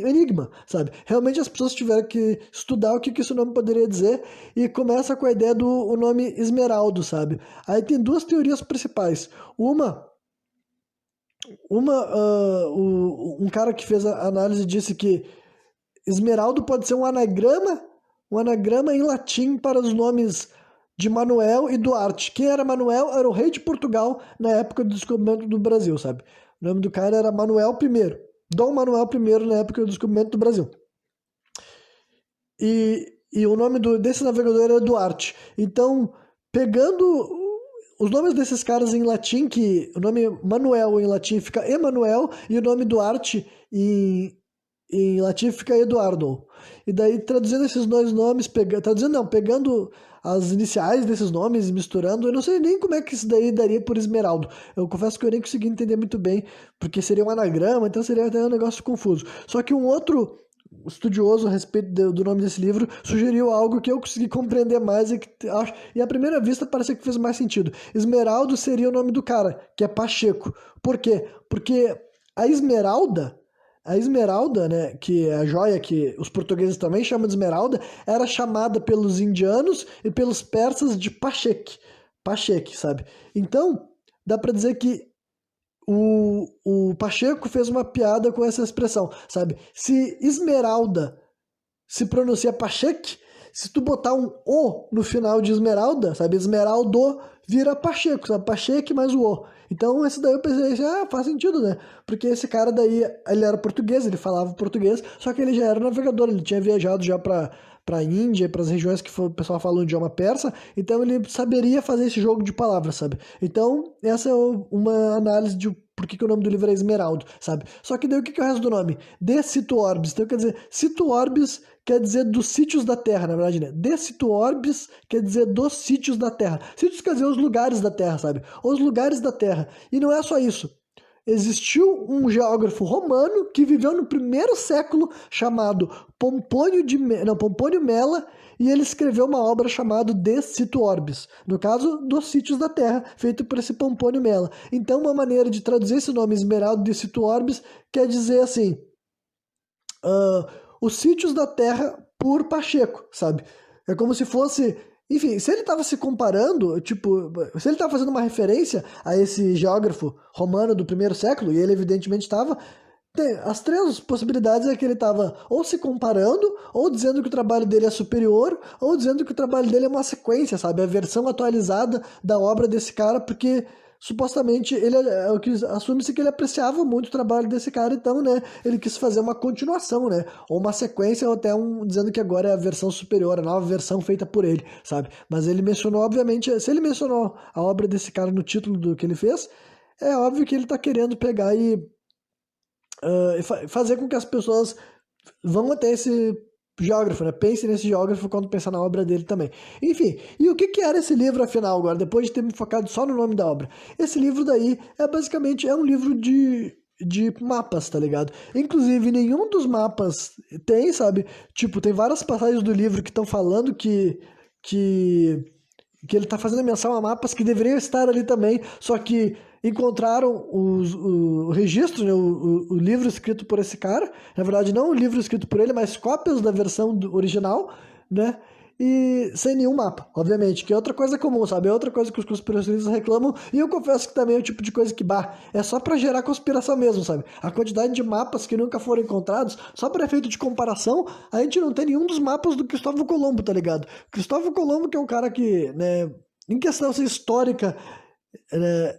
enigma, sabe? Realmente as pessoas tiveram que estudar o que esse nome poderia dizer, e começa com a ideia do o nome esmeraldo, sabe? Aí tem duas teorias principais. Um cara que fez a análise disse que esmeraldo pode ser um anagrama em latim para os nomes de Manuel e Duarte. Quem era Manuel era o rei de Portugal na época do descobrimento do Brasil, sabe? O nome do cara era Manuel I, Dom Manuel I na época do descobrimento do Brasil. E o nome desse navegador era Duarte. Então, pegando os nomes desses caras em latim, que o nome Manuel em latim fica Emanuel, e o nome Duarte em latim fica Eduardo. E daí, traduzindo esses dois nomes, pegando as iniciais desses nomes e misturando, eu não sei nem como é que isso daí daria por Esmeraldo. Eu confesso que eu nem consegui entender muito bem, porque seria um anagrama, então seria até um negócio confuso. Só que um outro estudioso a respeito do nome desse livro sugeriu algo que eu consegui compreender mais e à primeira vista parecia que fez mais sentido. Esmeraldo seria o nome do cara, que é Pacheco. Por quê? Porque a esmeralda, né, que é a joia que os portugueses também chamam de esmeralda, era chamada pelos indianos e pelos persas de Pacheque, sabe? Então, dá para dizer que o Pacheco fez uma piada com essa expressão, sabe? Se esmeralda se pronuncia Pacheque, se tu botar um O no final de esmeralda, sabe? Esmeraldo vira Pacheco, sabe? Pacheque mais o O. Então, esse daí eu pensei, faz sentido, né? Porque esse cara daí, ele era português, ele falava português, só que ele já era navegador, ele tinha viajado já para Índia, para as regiões que o pessoal fala o idioma persa, então ele saberia fazer esse jogo de palavras, sabe? Então, essa é uma análise de por que o nome do livro é Esmeraldo, sabe? Só que daí o que é o resto do nome? De Situ Orbis. Então, quer dizer, Situ Orbis quer dizer dos sítios da Terra, na verdade, né? De Situ Orbis quer dizer dos sítios da Terra. Sítios quer dizer os lugares da Terra, sabe? Os lugares da Terra. E não é só isso. Existiu um geógrafo romano que viveu no primeiro século chamado Pompônio Mela, e ele escreveu uma obra chamada De Situ Orbis, no caso, dos sítios da Terra, feito por esse Pompônio Mela. Então, uma maneira de traduzir esse nome Esmeralda de Situ Orbis quer dizer assim, os sítios da Terra por Pacheco, sabe? É como se fosse... Enfim, se ele estava se comparando, tipo, se ele estava fazendo uma referência a esse geógrafo romano do primeiro século, e ele evidentemente estava, as três possibilidades é que ele estava ou se comparando, ou dizendo que o trabalho dele é superior, ou dizendo que o trabalho dele é uma sequência, sabe? A versão atualizada da obra desse cara, porque supostamente ele assume-se que ele apreciava muito o trabalho desse cara, então, né, ele quis fazer uma continuação, né, ou uma sequência, ou até dizendo que agora é a versão superior, a nova versão feita por ele, sabe? Mas ele mencionou, obviamente, se ele mencionou a obra desse cara no título do que ele fez, é óbvio que ele está querendo pegar e fazer com que as pessoas vão até esse geógrafo, né? Pense nesse geógrafo quando pensar na obra dele também. Enfim, e o que era esse livro afinal agora, depois de ter me focado só no nome da obra? Esse livro daí é basicamente um livro de mapas, tá ligado? Inclusive, nenhum dos mapas tem, sabe? Tipo, tem várias passagens do livro que estão falando que que ele está fazendo menção a mapas que deveriam estar ali também, só que encontraram o registro, né, o livro escrito por esse cara, na verdade não o livro escrito por ele, mas cópias da versão original, né, e sem nenhum mapa, obviamente, que é outra coisa comum, sabe, é outra coisa que os conspiracionistas reclamam, e eu confesso que também é o tipo de coisa que, é só pra gerar conspiração mesmo, sabe, a quantidade de mapas que nunca foram encontrados, só para efeito de comparação, a gente não tem nenhum dos mapas do Cristóvão Colombo, tá ligado? Cristóvão Colombo, que é um cara que, né, em questão assim, histórica, né,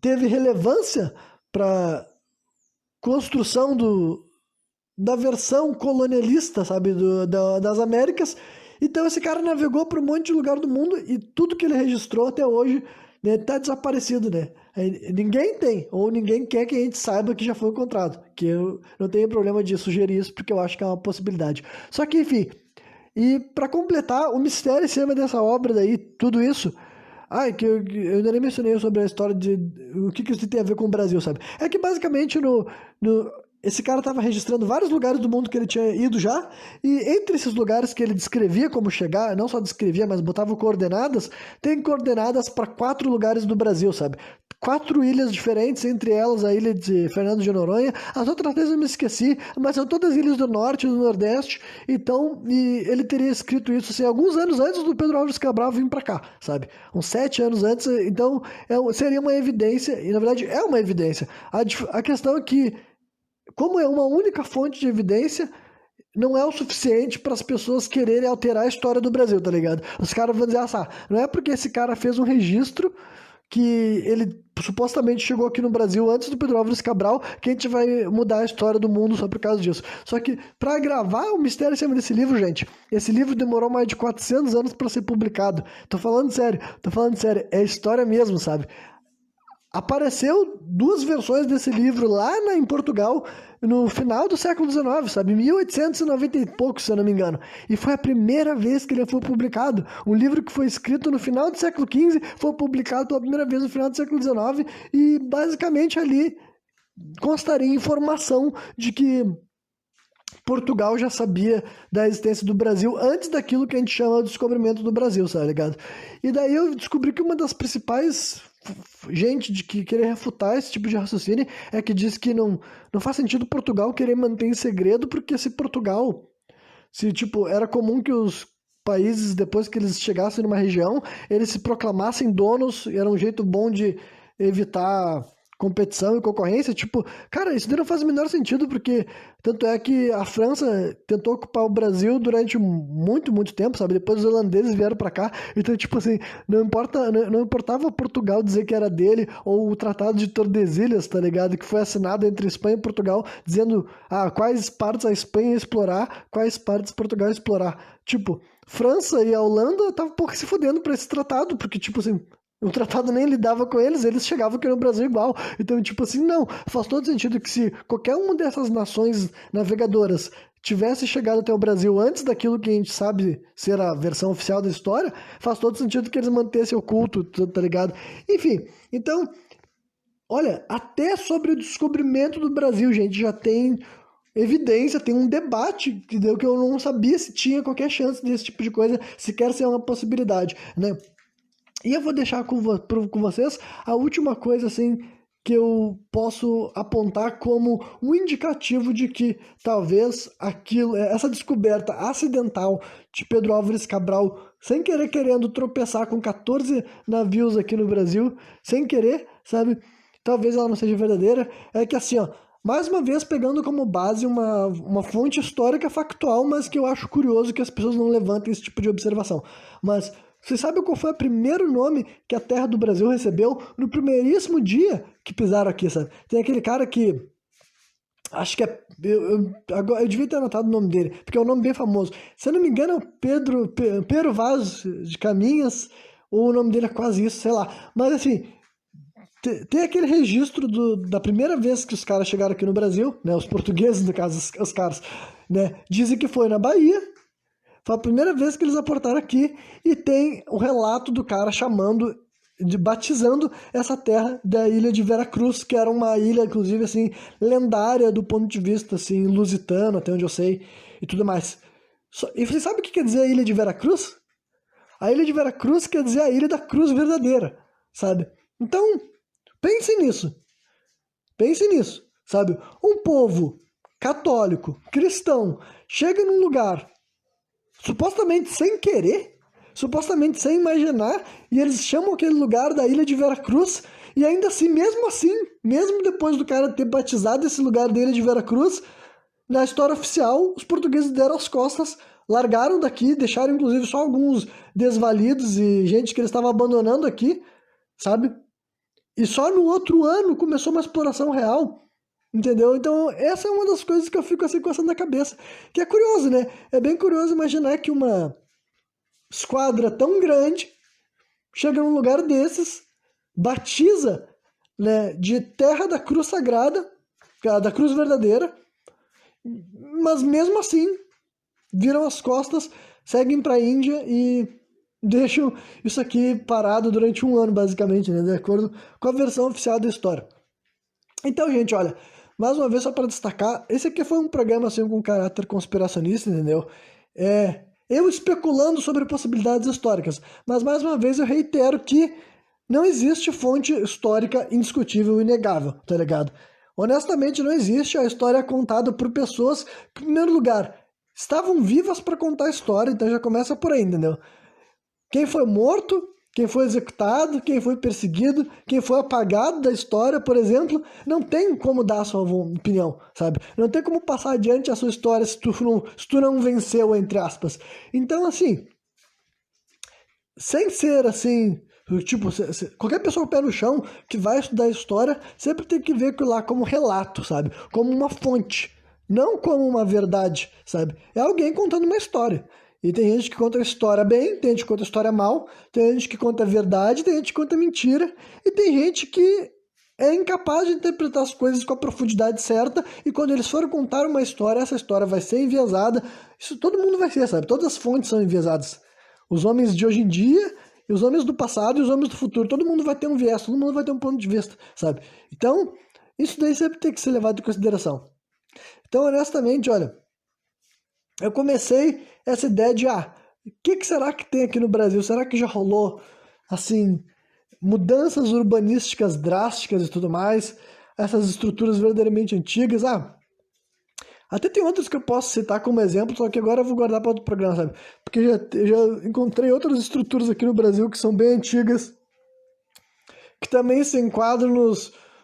teve relevância para construção da versão colonialista, sabe, das Américas. Então esse cara navegou para um monte de lugar do mundo e tudo que ele registrou até hoje, né, tá desaparecido, né? Ninguém tem, ou ninguém quer que a gente saiba que já foi encontrado. Que eu não tenho problema de sugerir isso, porque eu acho que é uma possibilidade. Só que, enfim, e para completar, o mistério em cima dessa obra daí, tudo isso. Ah, eu ainda nem mencionei sobre a história de o que isso tem a ver com o Brasil, sabe? É que basicamente esse cara estava registrando vários lugares do mundo que ele tinha ido já, e entre esses lugares que ele descrevia como chegar, não só descrevia, mas botava coordenadas, tem coordenadas para 4 lugares do Brasil, sabe? 4 ilhas diferentes, entre elas a ilha de Fernando de Noronha. As outras vezes eu me esqueci, mas são todas ilhas do norte e do nordeste. Então, e ele teria escrito isso assim, alguns anos antes do Pedro Álvares Cabral vir para cá, sabe? Uns 7 anos antes. Então, seria uma evidência, e na verdade é uma evidência. A questão é que, como é uma única fonte de evidência, não é o suficiente para as pessoas quererem alterar a história do Brasil, tá ligado? Os caras vão dizer, não é porque esse cara fez um registro que ele supostamente chegou aqui no Brasil antes do Pedro Álvares Cabral, que a gente vai mudar a história do mundo só por causa disso. Só que para gravar o mistério em cima desse livro, gente, esse livro demorou mais de 400 anos para ser publicado. Tô falando sério, é história mesmo, sabe? Apareceu 2 versões desse livro lá em Portugal no final do século XIX, sabe? 1890 e pouco, se eu não me engano. E foi a primeira vez que ele foi publicado. Um livro que foi escrito no final do século XV foi publicado pela primeira vez no final do século XIX e basicamente ali constaria informação de que Portugal já sabia da existência do Brasil antes daquilo que a gente chama de descobrimento do Brasil, sabe ligado? E daí eu descobri que uma das principais gente de que querer refutar esse tipo de raciocínio é que diz que não faz sentido Portugal querer manter em segredo, porque se tipo, era comum que os países, depois que eles chegassem numa região, eles se proclamassem donos, era um jeito bom de evitar competição e concorrência, tipo, cara, isso daí não faz o menor sentido, porque tanto é que a França tentou ocupar o Brasil durante muito, muito tempo, sabe? Depois os holandeses vieram pra cá, então, tipo assim, não importava Portugal dizer que era dele, ou o Tratado de Tordesilhas, tá ligado? Que foi assinado entre Espanha e Portugal, dizendo, quais partes a Espanha ia explorar, quais partes Portugal ia explorar. Tipo, França e a Holanda estavam um pouco se fudendo pra esse tratado, porque, tipo assim, o tratado nem lidava com eles chegavam aqui no Brasil igual. Então, tipo assim, não. Faz todo sentido que se qualquer uma dessas nações navegadoras tivesse chegado até o Brasil antes daquilo que a gente sabe ser a versão oficial da história, faz todo sentido que eles mantessem oculto, tá ligado? Enfim, então, olha, até sobre o descobrimento do Brasil, gente, já tem evidência, tem um debate que deu que eu não sabia se tinha qualquer chance desse tipo de coisa sequer ser uma possibilidade, né? E eu vou deixar com vocês a última coisa assim que eu posso apontar como um indicativo de que talvez essa descoberta acidental de Pedro Álvares Cabral, sem querer querendo tropeçar com 14 navios aqui no Brasil, sem querer, sabe? Talvez ela não seja verdadeira. É que assim, ó, mais uma vez pegando como base uma fonte histórica factual, mas que eu acho curioso que as pessoas não levantem esse tipo de observação. Mas você sabe qual foi o primeiro nome que a terra do Brasil recebeu no primeiríssimo dia que pisaram aqui, sabe? Tem aquele cara que, acho que é, agora, eu devia ter anotado o nome dele, porque é um nome bem famoso. Se eu não me engano é o Pedro Vaz de Caminhas, ou o nome dele é quase isso, sei lá. Mas assim, tem aquele registro da primeira vez que os caras chegaram aqui no Brasil, né? Os portugueses, no caso, os caras, né? Dizem que foi na Bahia. Foi a primeira vez que eles aportaram aqui e tem o relato do cara batizando essa terra da ilha de Veracruz, que era uma ilha, inclusive, assim, lendária do ponto de vista, assim, lusitano, até onde eu sei, e tudo mais. E você sabe o que quer dizer a ilha de Veracruz? A ilha de Veracruz quer dizer a ilha da cruz verdadeira, sabe? Então, pense nisso. Pense nisso, sabe? Um povo católico, cristão, chega num lugar supostamente sem querer, supostamente sem imaginar, e eles chamam aquele lugar da ilha de Veracruz, e ainda assim, mesmo depois do cara ter batizado esse lugar da ilha de Veracruz, na história oficial, os portugueses deram as costas, largaram daqui, deixaram inclusive só alguns desvalidos e gente que eles estavam abandonando aqui, sabe? E só no outro ano começou uma exploração real. entendeu? Então, essa é uma das coisas que eu fico assim coçando na cabeça, que é curioso, né? É bem curioso imaginar que uma esquadra tão grande chega num lugar desses, batiza, né, de terra da cruz sagrada, da cruz verdadeira, mas mesmo assim viram as costas, seguem para a Índia e deixam isso aqui parado durante um ano, basicamente, né, de acordo com a versão oficial da história. Então, gente, olha, mais uma vez só para destacar, esse aqui foi um programa assim com caráter conspiracionista, entendeu? Eu especulando sobre possibilidades históricas, mas mais uma vez eu reitero que não existe fonte histórica indiscutível e inegável, tá ligado? Honestamente, não existe. A história é contada por pessoas que, em primeiro lugar, estavam vivas para contar a história, então já começa por aí, entendeu? Quem foi morto, quem foi executado, quem foi perseguido, quem foi apagado da história, por exemplo, não tem como dar a sua opinião, sabe? Não tem como passar adiante a sua história se tu não venceu, entre aspas. Então, assim, sem ser assim, tipo, qualquer pessoa com o pé no chão que vai estudar história sempre tem que ver aquilo lá como relato, sabe? Como uma fonte, não como uma verdade, sabe? É alguém contando uma história. E tem gente que conta a história bem, tem gente que conta a história mal, tem gente que conta a verdade, tem gente que conta mentira, e tem gente que é incapaz de interpretar as coisas com a profundidade certa, e quando eles forem contar uma história, essa história vai ser enviesada. Isso todo mundo vai ser, sabe? Todas as fontes são enviesadas. Os homens de hoje em dia, e os homens do passado e os homens do futuro, todo mundo vai ter um viés, todo mundo vai ter um ponto de vista, sabe? Então, isso daí sempre tem que ser levado em consideração. Então, honestamente, olha, eu comecei essa ideia de, o que será que tem aqui no Brasil? Será que já rolou, assim, mudanças urbanísticas drásticas e tudo mais? Essas estruturas verdadeiramente antigas? Até tem outros que eu posso citar como exemplo, só que agora eu vou guardar para outro programa, sabe? Porque já encontrei outras estruturas aqui no Brasil que são bem antigas, que também se enquadram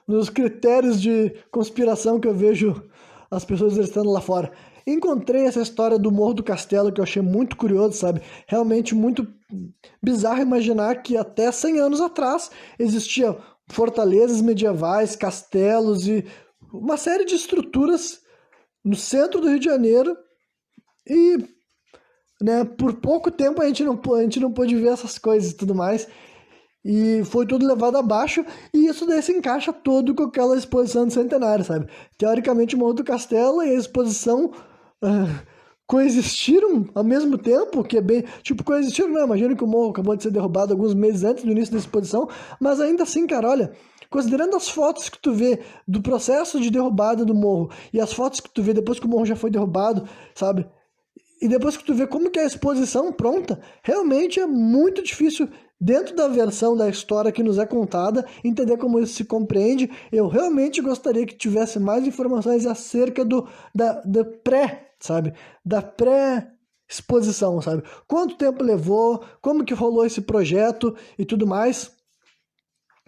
nos critérios de conspiração que eu vejo as pessoas estando lá fora. Encontrei essa história do Morro do Castelo que eu achei muito curioso, sabe? Realmente muito bizarro imaginar que até 100 anos atrás existiam fortalezas medievais, castelos e uma série de estruturas no centro do Rio de Janeiro e, né, por pouco tempo a gente não pôde ver essas coisas e tudo mais. E foi tudo levado abaixo, e isso daí se encaixa todo com aquela exposição de centenário, sabe? Teoricamente, o Morro do Castelo e a exposição coexistiram ao mesmo tempo, que é bem... Tipo, coexistiram, não, imagina que o morro acabou de ser derrubado alguns meses antes do início da exposição, mas ainda assim, cara, olha, considerando as fotos que tu vê do processo de derrubada do morro, e as fotos que tu vê depois que o morro já foi derrubado, sabe? E depois que tu vê como que é a exposição pronta, realmente é muito difícil, dentro da versão da história que nos é contada, entender como isso se compreende. Eu realmente gostaria que tivesse mais informações acerca da pré, sabe? Da pré-exposição, sabe? Quanto tempo levou, como que rolou esse projeto e tudo mais,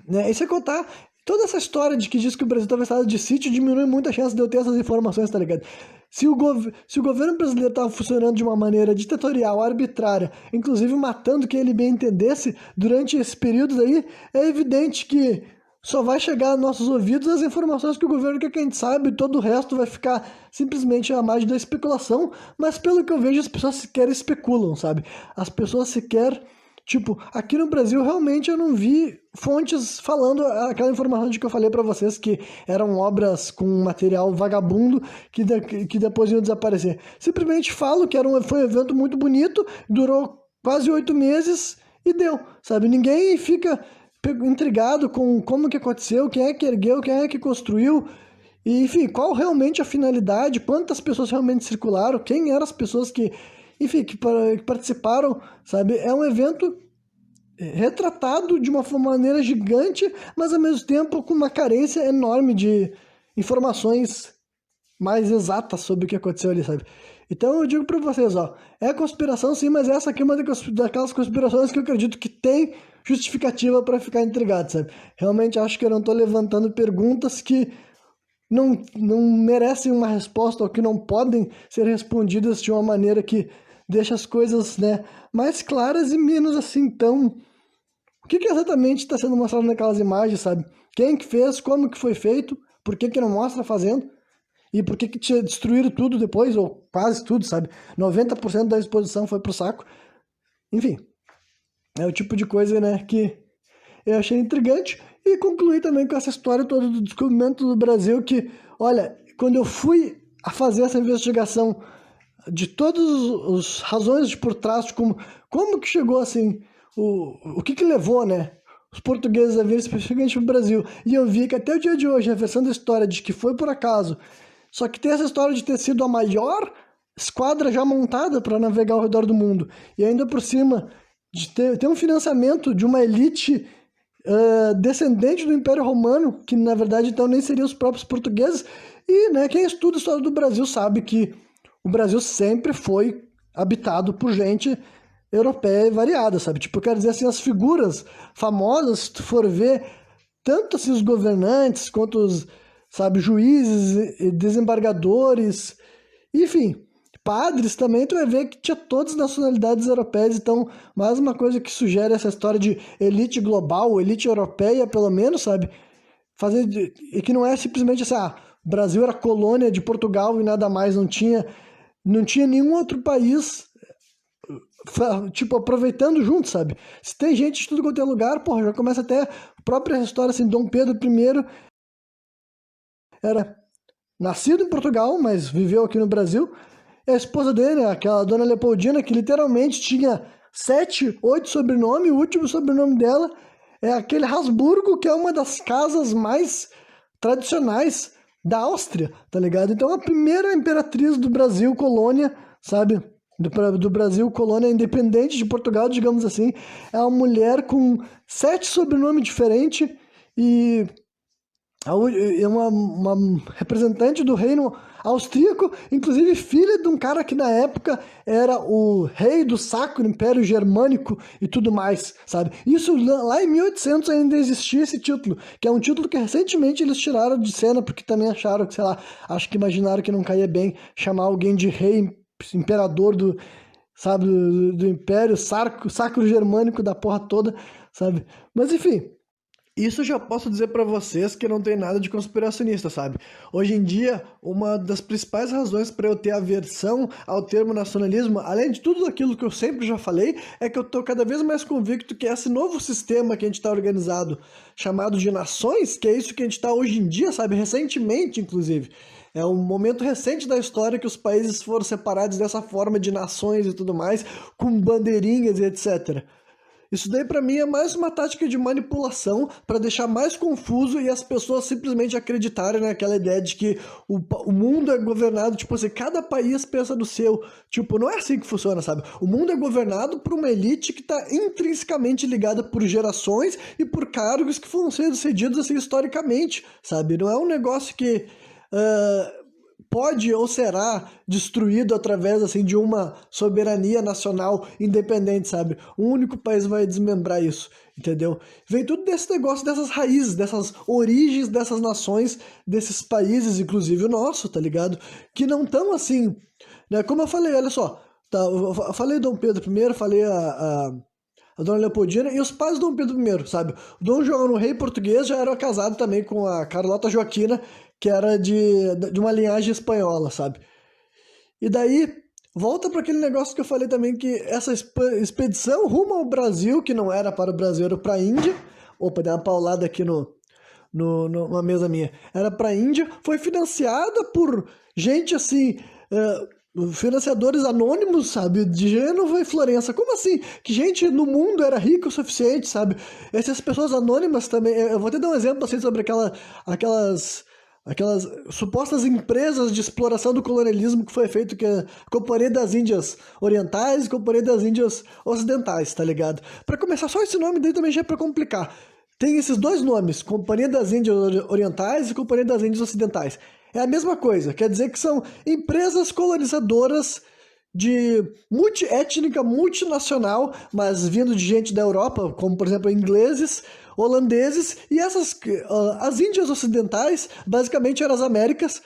né? E sem contar toda essa história de que diz que o Brasil estava em estado de sítio diminui muito a chance de eu ter essas informações, tá ligado? Se o governo brasileiro estava funcionando de uma maneira ditatorial, arbitrária, inclusive matando quem ele bem entendesse durante esse período aí, é evidente que só vai chegar aos nossos ouvidos as informações que o governo quer que a gente saiba, e todo o resto vai ficar simplesmente à margem da especulação. Mas pelo que eu vejo, as pessoas sequer especulam, sabe? As pessoas sequer... Tipo, aqui no Brasil, realmente eu não vi fontes falando aquela informação de que eu falei pra vocês, que eram obras com material vagabundo que depois iam desaparecer. Simplesmente falo que foi um evento muito bonito, durou quase 8 meses e deu, sabe? Ninguém fica intrigado com como que aconteceu, quem é que ergueu, quem é que construiu, e, enfim, qual realmente a finalidade, quantas pessoas realmente circularam, quem eram as pessoas que, enfim, que participaram, sabe? É um evento retratado de uma maneira gigante, mas ao mesmo tempo com uma carência enorme de informações mais exatas sobre o que aconteceu ali, sabe? Então eu digo pra vocês, é conspiração sim, mas essa aqui é uma daquelas conspirações que eu acredito que tem justificativa pra ficar intrigado, sabe? Realmente acho que eu não tô levantando perguntas que não merecem uma resposta ou que não podem ser respondidas de uma maneira que deixa as coisas, né, mais claras e menos assim tão... O que exatamente está sendo mostrado naquelas imagens, sabe? Quem que fez, como que foi feito, por que que não mostra fazendo? E por que que destruíram tudo depois, ou quase tudo, sabe? 90% da exposição foi pro saco. Enfim, é o tipo de coisa, né, que eu achei intrigante. E concluí também com essa história toda do descobrimento do Brasil, que, olha, quando eu fui a fazer essa investigação de todas as razões de por trás, de como que chegou assim, o que que levou, né, os portugueses a vir especificamente para o Brasil. E eu vi que até o dia de hoje, a versão da história de que foi por acaso, só que tem essa história de ter sido a maior esquadra já montada para navegar ao redor do mundo. E ainda por cima, de ter um financiamento de uma elite descendente do Império Romano, que na verdade então nem seriam os próprios portugueses. E, né, quem estuda a história do Brasil sabe que o Brasil sempre foi habitado por gente europeia e variada, sabe? Tipo, eu quero dizer assim, as figuras famosas, se tu for ver, tanto assim os governantes quanto os, sabe, juízes e desembargadores, enfim, padres também, tu vai ver que tinha todas as nacionalidades europeias. Então, mais uma coisa que sugere essa história de elite global, elite europeia, pelo menos, sabe? E que não é simplesmente assim, o Brasil era colônia de Portugal e nada mais, não tinha nenhum outro país, tipo, aproveitando junto, sabe? Se tem gente de tudo quanto é lugar, porra, já começa até a própria história, assim, Dom Pedro I era nascido em Portugal, mas viveu aqui no Brasil. E a esposa dele, aquela dona Leopoldina, que literalmente tinha 7, 8 sobrenomes, o último sobrenome dela é aquele Habsburgo, que é uma das casas mais tradicionais da Áustria, tá ligado? Então a primeira imperatriz do Brasil, colônia, sabe? Do Brasil, colônia independente de Portugal, digamos assim, é uma mulher com 7 sobrenomes diferentes e é uma representante do reino austríaco, inclusive filha de um cara que na época era o rei do Sacro Império Germânico e tudo mais, sabe? Isso lá em 1800 ainda existia esse título, que é um título que recentemente eles tiraram de cena, porque também acharam que, sei lá, acho que imaginaram que não caía bem chamar alguém de rei, imperador do, sabe, do Império Sacro Germânico da porra toda, sabe? Mas enfim, isso eu já posso dizer pra vocês que não tem nada de conspiracionista, sabe? Hoje em dia, uma das principais razões para eu ter aversão ao termo nacionalismo, além de tudo aquilo que eu sempre já falei, é que eu tô cada vez mais convicto que esse novo sistema que a gente tá organizado, chamado de nações, que é isso que a gente tá hoje em dia, sabe? Recentemente, inclusive. É um momento recente da história que os países foram separados dessa forma de nações e tudo mais, com bandeirinhas e etc. Isso daí pra mim é mais uma tática de manipulação para deixar mais confuso e as pessoas simplesmente acreditarem naquela ideia de que o mundo é governado, tipo assim, cada país pensa no seu. Tipo, não é assim que funciona, sabe? O mundo é governado por uma elite que tá intrinsecamente ligada por gerações e por cargos que foram sendo cedidos assim historicamente, sabe? Não é um negócio que pode ou será destruído através assim de uma soberania nacional independente, sabe? Um único país vai desmembrar isso, entendeu? Vem tudo desse negócio, dessas raízes, dessas origens dessas nações, desses países, inclusive o nosso, tá ligado? Que não tão assim, né? Como eu falei, olha só, tá, eu falei Dom Pedro I, falei a Dona Leopoldina e os pais do Dom Pedro I, sabe? O Dom João, o rei português, já era casado também com a Carlota Joaquina, que era de uma linhagem espanhola, sabe? E daí, volta para aquele negócio que eu falei também, que essa expedição rumo ao Brasil, que não era para o Brasil, era para a Índia. Opa, deu uma paulada aqui numa mesa minha. Era para a Índia, foi financiada por gente assim, financiadores anônimos, sabe? De Gênova e Florença. Como assim? Que gente no mundo era rica o suficiente, sabe? Essas pessoas anônimas também. Eu vou até dar um exemplo assim sobre aquelas supostas empresas de exploração do colonialismo que foi feito, que é a Companhia das Índias Orientais e Companhia das Índias Ocidentais, tá ligado? Para começar, só esse nome daí também já é para complicar. Tem esses dois nomes, Companhia das Índias Orientais e Companhia das Índias Ocidentais. É a mesma coisa, quer dizer que são empresas colonizadoras de multiétnica, multinacional, mas vindo de gente da Europa, como por exemplo ingleses, holandeses, e as Índias Ocidentais, basicamente eram as Américas,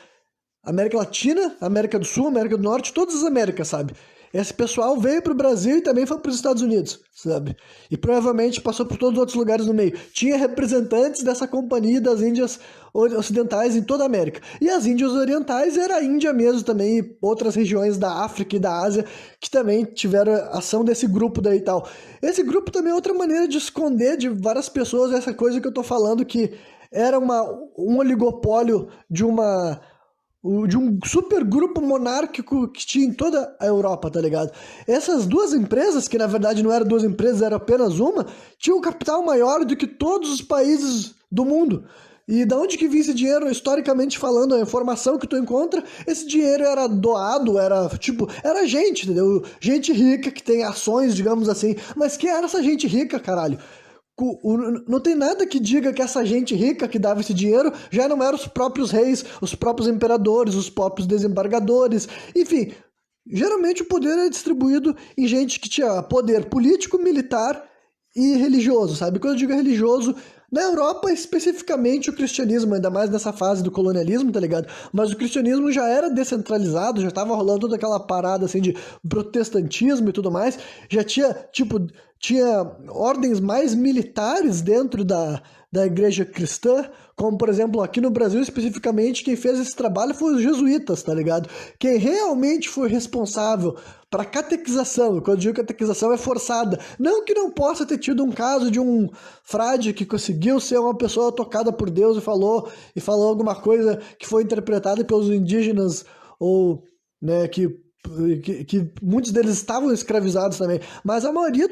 América Latina, América do Sul, América do Norte, todas as Américas, sabe? esse pessoal veio para o Brasil e também foi para os Estados Unidos, sabe? E provavelmente passou por todos os outros lugares no meio. Tinha representantes dessa companhia das Índias Ocidentais em toda a América. E as Índias Orientais era a Índia mesmo também, e outras regiões da África e da Ásia que também tiveram ação desse grupo daí e tal. Esse grupo também é outra maneira de esconder de várias pessoas essa coisa que eu tô falando que era um oligopólio de um super grupo monárquico que tinha em toda a Europa, tá ligado? Essas duas empresas, que na verdade não eram duas empresas, era apenas uma, tinham um capital maior do que todos os países do mundo. E da onde que vinha esse dinheiro, historicamente falando, a informação que tu encontra, esse dinheiro era doado, era gente, entendeu? Gente rica que tem ações, digamos assim. Mas quem era essa gente rica, caralho? Não tem nada que diga que essa gente rica que dava esse dinheiro já não eram os próprios reis, os próprios imperadores, os próprios desembargadores, enfim. Geralmente o poder é distribuído em gente que tinha poder político, militar e religioso, sabe? Quando eu digo religioso, na Europa especificamente o cristianismo, ainda mais nessa fase do colonialismo, tá ligado? Mas o cristianismo já era descentralizado, já tava rolando toda aquela parada assim de protestantismo e tudo mais, já tinha ordens mais militares dentro da igreja cristã, como por exemplo aqui no Brasil especificamente, quem fez esse trabalho foi os jesuítas, tá ligado? Quem realmente foi responsável para catequização, quando eu digo catequização é forçada, não que não possa ter tido um caso de um frade que conseguiu ser uma pessoa tocada por Deus e falou alguma coisa que foi interpretada pelos indígenas ou, né, que muitos deles estavam escravizados também, mas a maioria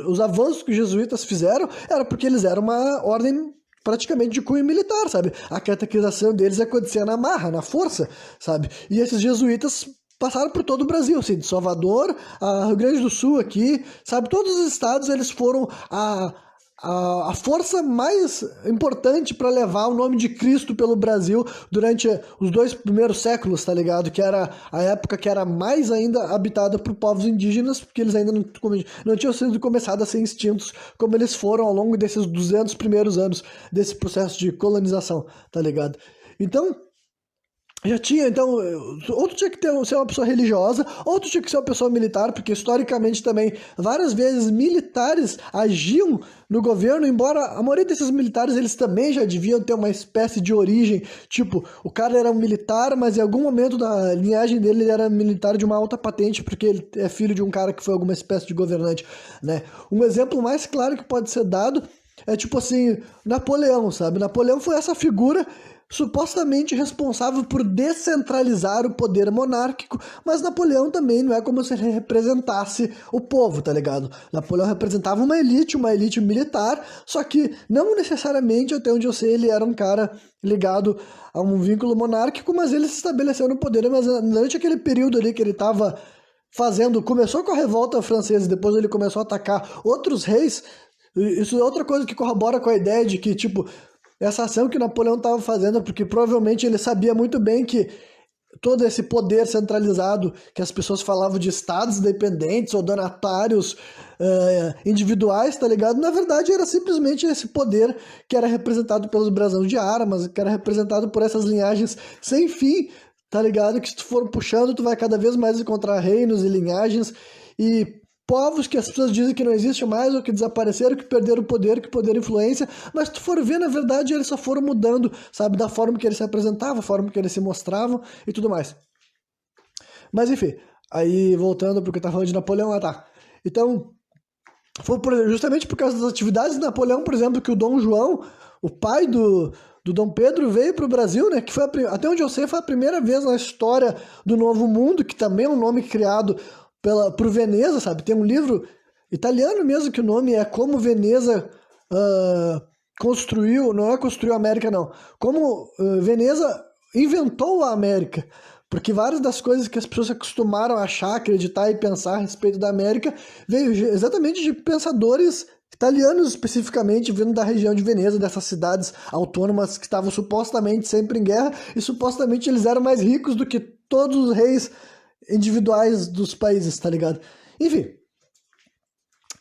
os avanços que os jesuítas fizeram era porque eles eram uma ordem praticamente de cunho militar, sabe? A catequização deles acontecia na marra, na força, sabe? E esses jesuítas passaram por todo o Brasil, assim, de Salvador a Rio Grande do Sul aqui, sabe? Todos os estados eles foram a força mais importante para levar o nome de Cristo pelo Brasil durante os 2 primeiros séculos, tá ligado? Que era a época que era mais ainda habitada por povos indígenas, porque eles ainda não tinham sido começados a ser extintos como eles foram ao longo desses 200 primeiros anos desse processo de colonização, tá ligado? Então, ou tu tinha que ser uma pessoa religiosa, ou tu tinha que ser uma pessoa militar, porque historicamente também, várias vezes militares agiam no governo, embora a maioria desses militares, eles também já deviam ter uma espécie de origem, tipo, o cara era um militar, mas em algum momento da linhagem dele ele era militar de uma alta patente, porque ele é filho de um cara que foi alguma espécie de governante, né? Um exemplo mais claro que pode ser dado é tipo assim, Napoleão, sabe? Napoleão foi essa figura supostamente responsável por descentralizar o poder monárquico, mas Napoleão também não é como se ele representasse o povo, tá ligado? Napoleão representava uma elite militar, só que não necessariamente, até onde eu sei, ele era um cara ligado a um vínculo monárquico, mas ele se estabeleceu no poder, mas durante aquele período ali que ele estava começou com a revolta francesa, depois ele começou a atacar outros reis. Isso é outra coisa que corrobora com a ideia de que, tipo, essa ação que Napoleão estava fazendo, porque provavelmente ele sabia muito bem que todo esse poder centralizado, que as pessoas falavam de estados dependentes ou donatários individuais, tá ligado? Na verdade era simplesmente esse poder que era representado pelos brasões de armas, que era representado por essas linhagens sem fim, tá ligado? Que se tu for puxando, tu vai cada vez mais encontrar reinos e linhagens e povos que as pessoas dizem que não existem mais, ou que desapareceram, que perderam o poder, que perderam influência, mas se tu for ver, na verdade, eles só foram mudando, sabe, da forma que eles se apresentavam, a forma que eles se mostravam e tudo mais. Mas enfim, aí voltando porque eu tava falando de Napoleão, tá. Então, foi justamente por causa das atividades de Napoleão, por exemplo, que o Dom João, o pai do Dom Pedro, veio para o Brasil, né, que foi até onde eu sei, foi a primeira vez na história do Novo Mundo, que também é um nome criado por Veneza, sabe? Tem um livro italiano mesmo que o nome é Como Veneza construiu, não é construiu a América, não. Como Veneza inventou a América. Porque várias das coisas que as pessoas se acostumaram a achar, acreditar e pensar a respeito da América veio exatamente de pensadores italianos, especificamente, vindo da região de Veneza, dessas cidades autônomas que estavam supostamente sempre em guerra, e supostamente eles eram mais ricos do que todos os reis individuais dos países, tá ligado? Enfim.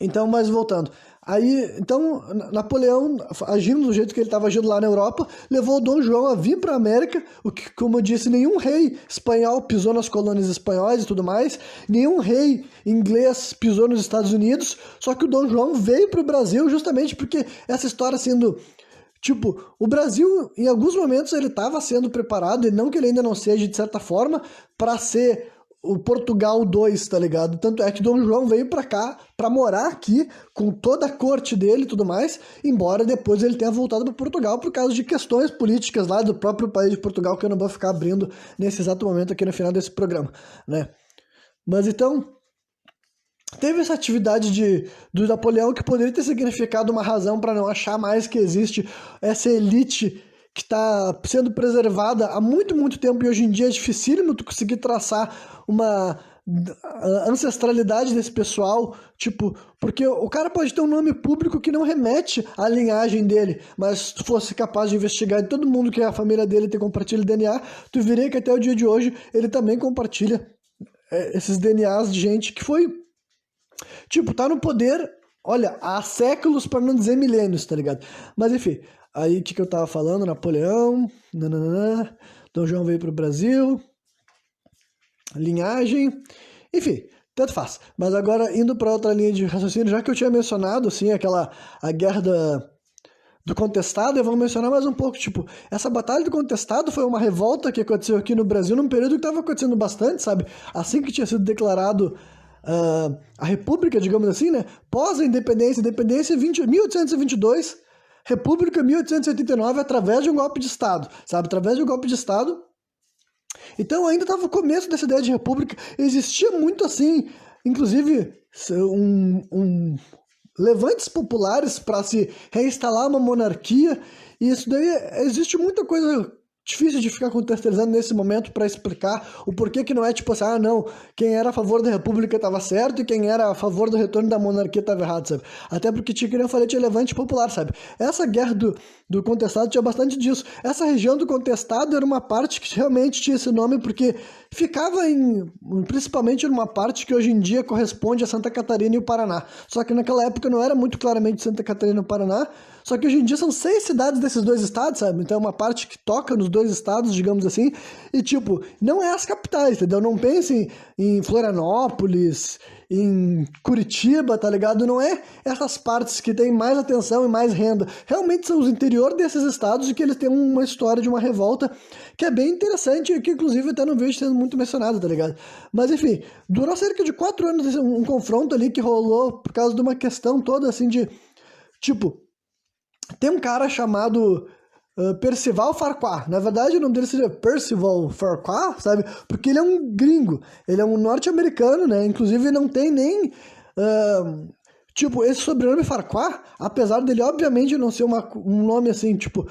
Então, mas voltando. Aí, então, Napoleão, agindo do jeito que ele estava agindo lá na Europa, levou o Dom João a vir para a América, o que, como eu disse, nenhum rei espanhol pisou nas colônias espanhóis e tudo mais, nenhum rei inglês pisou nos Estados Unidos, só que o Dom João veio para o Brasil justamente porque essa história sendo... Tipo, o Brasil, em alguns momentos, ele estava sendo preparado, e não que ele ainda não seja, de certa forma, para ser o Portugal 2, tá ligado? Tanto é que Dom João veio pra cá, pra morar aqui, com toda a corte dele e tudo mais, embora depois ele tenha voltado para Portugal por causa de questões políticas lá do próprio país de Portugal, que eu não vou ficar abrindo nesse exato momento aqui no final desse programa, né? Mas então... Teve essa atividade do Napoleão que poderia ter significado uma razão para não achar mais que existe essa elite que está sendo preservada há muito, muito tempo e hoje em dia é dificílimo tu conseguir traçar uma ancestralidade desse pessoal, tipo, porque o cara pode ter um nome público que não remete à linhagem dele, mas se tu fosse capaz de investigar em todo mundo que a família dele tem compartilha DNA, tu veria que até o dia de hoje ele também compartilha esses DNAs de gente que foi... Tipo, tá no poder, olha, há séculos, para não dizer milênios, tá ligado? Mas enfim, aí o que eu tava falando? Napoleão, nananana, Dom João veio pro Brasil, linhagem, enfim, tanto faz. Mas agora, indo para outra linha de raciocínio, já que eu tinha mencionado, assim, a guerra do Contestado, eu vou mencionar mais um pouco, tipo, essa Batalha do Contestado foi uma revolta que aconteceu aqui no Brasil num período que estava acontecendo bastante, sabe? Assim que tinha sido declarado a República, digamos assim, né? Pós a independência, 1822, República 1889, através de um golpe de Estado, sabe? Através de um golpe de Estado. Então ainda estava o começo dessa ideia de república, existia muito assim, inclusive levantes populares para se reinstalar uma monarquia, e isso daí existe muita coisa difícil de ficar contextualizando nesse momento para explicar o porquê que não é tipo assim, ah não, quem era a favor da república estava certo e quem era a favor do retorno da monarquia estava errado, sabe? Até porque tinha, que eu falei, tinha levante popular, sabe? Essa guerra do Contestado tinha bastante disso. Essa região do Contestado era uma parte que realmente tinha esse nome porque ficava principalmente numa parte que hoje em dia corresponde a Santa Catarina e o Paraná. Só que naquela época não era muito claramente Santa Catarina e o Paraná, só que hoje em dia são 6 cidades desses 2 estados, sabe? Então é uma parte que toca nos 2 estados, digamos assim, e tipo, não é as capitais, entendeu? Não pense em Florianópolis, em Curitiba, tá ligado? Não é essas partes que têm mais atenção e mais renda. Realmente são os interior desses estados e que eles têm uma história de uma revolta que é bem interessante e que inclusive até não vejo sendo muito mencionado, tá ligado? Mas enfim, durou cerca de 4 anos um confronto ali que rolou por causa de uma questão toda assim de, tipo, tem um cara chamado Percival Farquhar. Na verdade, o nome dele seria Percival Farquhar, sabe? Porque ele é um gringo. Ele é um norte-americano, né? Inclusive, não tem nem... tipo, esse sobrenome Farquhar, apesar dele, obviamente, não ser um nome assim, tipo...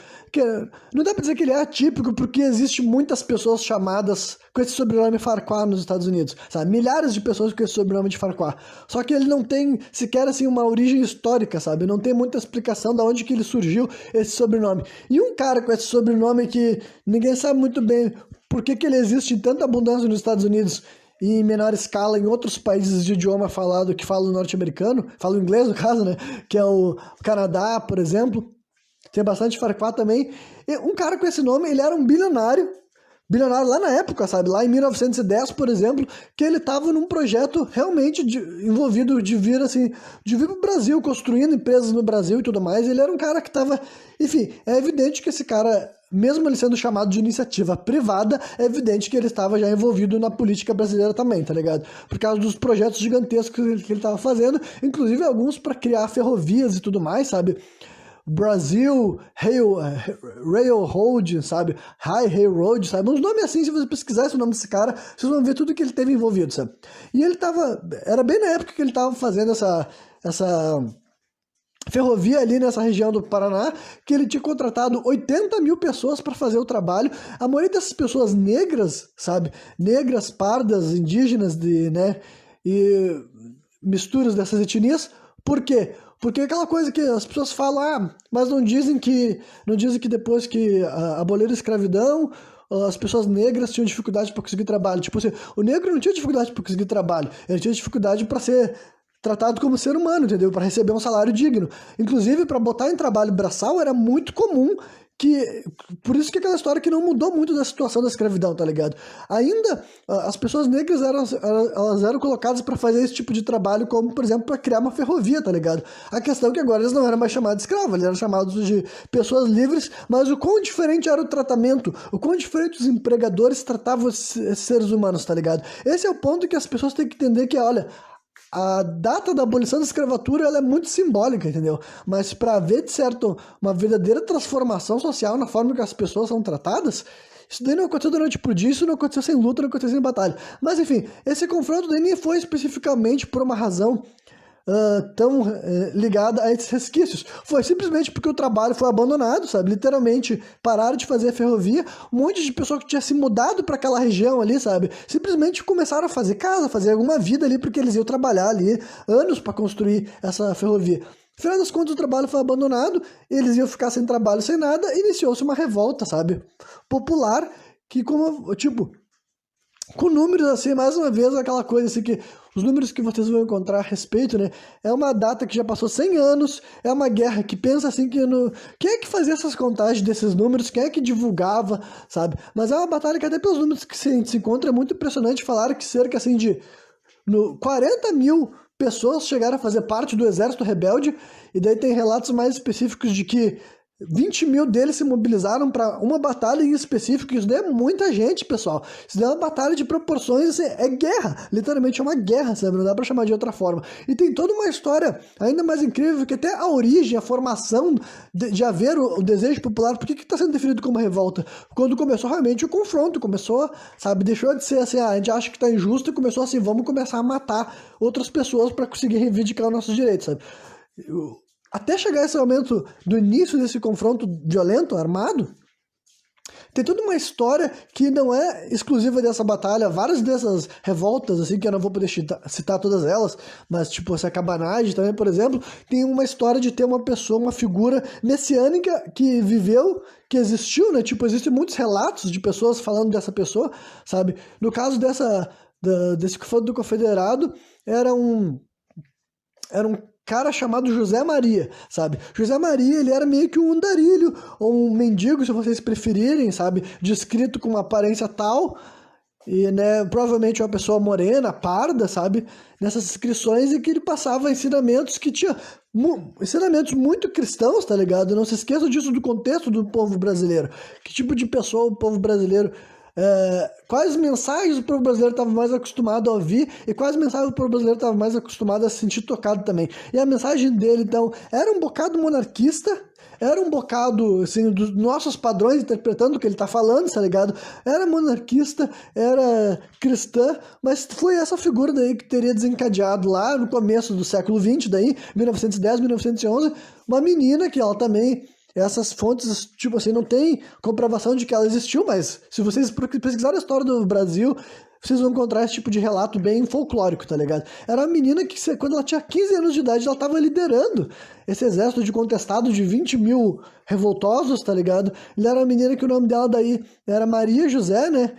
não dá pra dizer que ele é atípico, porque existe muitas pessoas chamadas com esse sobrenome Farquhar nos Estados Unidos, sabe? Milhares de pessoas com esse sobrenome de Farquhar. Só que ele não tem sequer, assim, uma origem histórica, sabe? Não tem muita explicação de onde que ele surgiu, esse sobrenome. E um cara com esse sobrenome que ninguém sabe muito bem por que ele existe em tanta abundância nos Estados Unidos e em menor escala em outros países de idioma falado que falam norte-americano, falam inglês no caso, né? Que é o Canadá, por exemplo. Tem bastante Farquhar também. E um cara com esse nome, ele era um bilionário lá na época, sabe? Lá em 1910, por exemplo, que ele estava num projeto realmente envolvido de vir pro Brasil, construindo empresas no Brasil e tudo mais. Ele era um cara que estava... Enfim, é evidente que esse cara, mesmo ele sendo chamado de iniciativa privada, é evidente que ele estava já envolvido na política brasileira também, tá ligado? Por causa dos projetos gigantescos que ele estava fazendo, inclusive alguns para criar ferrovias e tudo mais, sabe? Brasil Railroad, sabe? High Railroad, sabe? Uns nomes assim, se você pesquisar esse nome desse cara, vocês vão ver tudo que ele teve envolvido, sabe? E ele era bem na época que ele estava fazendo essa ferrovia ali nessa região do Paraná, que ele tinha contratado 80 mil pessoas para fazer o trabalho. A maioria dessas pessoas negras, sabe? Negras, pardas, indígenas, né? E misturas dessas etnias. Por quê? Porque aquela coisa que as pessoas falam, mas não dizem que depois que aboliram a escravidão, as pessoas negras tinham dificuldade para conseguir trabalho. Tipo assim, o negro não tinha dificuldade para conseguir trabalho, ele tinha dificuldade para ser tratado como ser humano, entendeu? Para receber um salário digno. Inclusive, para botar em trabalho braçal era muito comum que... Por isso que aquela história que não mudou muito da situação da escravidão, tá ligado? Ainda as pessoas negras elas eram colocadas para fazer esse tipo de trabalho, como, por exemplo, para criar uma ferrovia, tá ligado? A questão é que agora eles não eram mais chamados de escravos, eles eram chamados de pessoas livres, mas o quão diferente era o tratamento, o quão diferente os empregadores tratavam esses seres humanos, tá ligado? Esse é o ponto que as pessoas têm que entender que, olha, a data da abolição da escravatura ela é muito simbólica, entendeu? Mas para haver, de certo, uma verdadeira transformação social na forma que as pessoas são tratadas, isso daí não aconteceu durante o dia, isso não aconteceu sem luta, não aconteceu sem batalha. Mas enfim, esse confronto daí nem foi especificamente por uma razão tão ligada a esses resquícios. Foi simplesmente porque o trabalho foi abandonado, sabe? Literalmente pararam de fazer a ferrovia. Um monte de pessoa que tinha se mudado para aquela região ali, sabe? Simplesmente começaram a fazer casa, fazer alguma vida ali, porque eles iam trabalhar ali anos para construir essa ferrovia. No final das contas, o trabalho foi abandonado, eles iam ficar sem trabalho, sem nada, e iniciou-se uma revolta, sabe? Popular, que como, tipo, com números assim, mais uma vez, aquela coisa assim que os números que vocês vão encontrar a respeito, né? É uma data que já passou 100 anos, é uma guerra que pensa assim que quem é que fazia essas contagens desses números, quem é que divulgava, sabe? Mas é uma batalha que até pelos números que se encontra é muito impressionante. Falaram que cerca assim de 40 mil pessoas chegaram a fazer parte do exército rebelde, e daí tem relatos mais específicos de que 20 mil deles se mobilizaram para uma batalha em específico. Isso daí é muita gente, pessoal. Isso daí é uma batalha de proporções, assim, é guerra, literalmente é uma guerra, sabe? Não dá para chamar de outra forma. E tem toda uma história ainda mais incrível, que até a origem, a formação de haver o desejo popular, por que está sendo definido como revolta? Quando começou realmente o confronto, começou, sabe, deixou de ser assim, a gente acha que está injusto, e começou assim, vamos começar a matar outras pessoas para conseguir reivindicar os nossos direitos, sabe? Até chegar esse momento do início desse confronto violento, armado, tem toda uma história que não é exclusiva dessa batalha. Várias dessas revoltas, assim, que eu não vou poder citar todas elas, mas tipo essa cabanagem também, por exemplo, tem uma história de ter uma pessoa, uma figura messiânica que viveu, que existiu, né? Tipo, existem muitos relatos de pessoas falando dessa pessoa, sabe? No caso desse confronto do Confederado, era um cara chamado José Maria, sabe? José Maria, ele era meio que um andarilho, ou um mendigo, se vocês preferirem, sabe? Descrito com uma aparência tal, e, né, provavelmente uma pessoa morena, parda, sabe? Nessas descrições, e que ele passava ensinamentos que tinha ensinamentos muito cristãos, tá ligado? Não se esqueçam disso do contexto do povo brasileiro. Que tipo de pessoa o povo brasileiro... quais mensagens o povo brasileiro estava mais acostumado a ouvir e quais mensagens o povo brasileiro estava mais acostumado a se sentir tocado também. E a mensagem dele, então, era um bocado monarquista, era um bocado, assim, dos nossos padrões, interpretando o que ele tá falando, tá ligado? Era monarquista, era cristã, mas foi essa figura daí que teria desencadeado lá no começo do século XX, daí, 1910, 1911, uma menina que ela também... Essas fontes, tipo assim, não tem comprovação de que ela existiu, mas se vocês pesquisarem a história do Brasil, vocês vão encontrar esse tipo de relato bem folclórico, tá ligado? Era uma menina que, quando ela tinha 15 anos de idade, ela tava liderando esse exército de contestado de 20 mil revoltosos, tá ligado? Ela era uma menina que o nome dela daí era Maria José, né?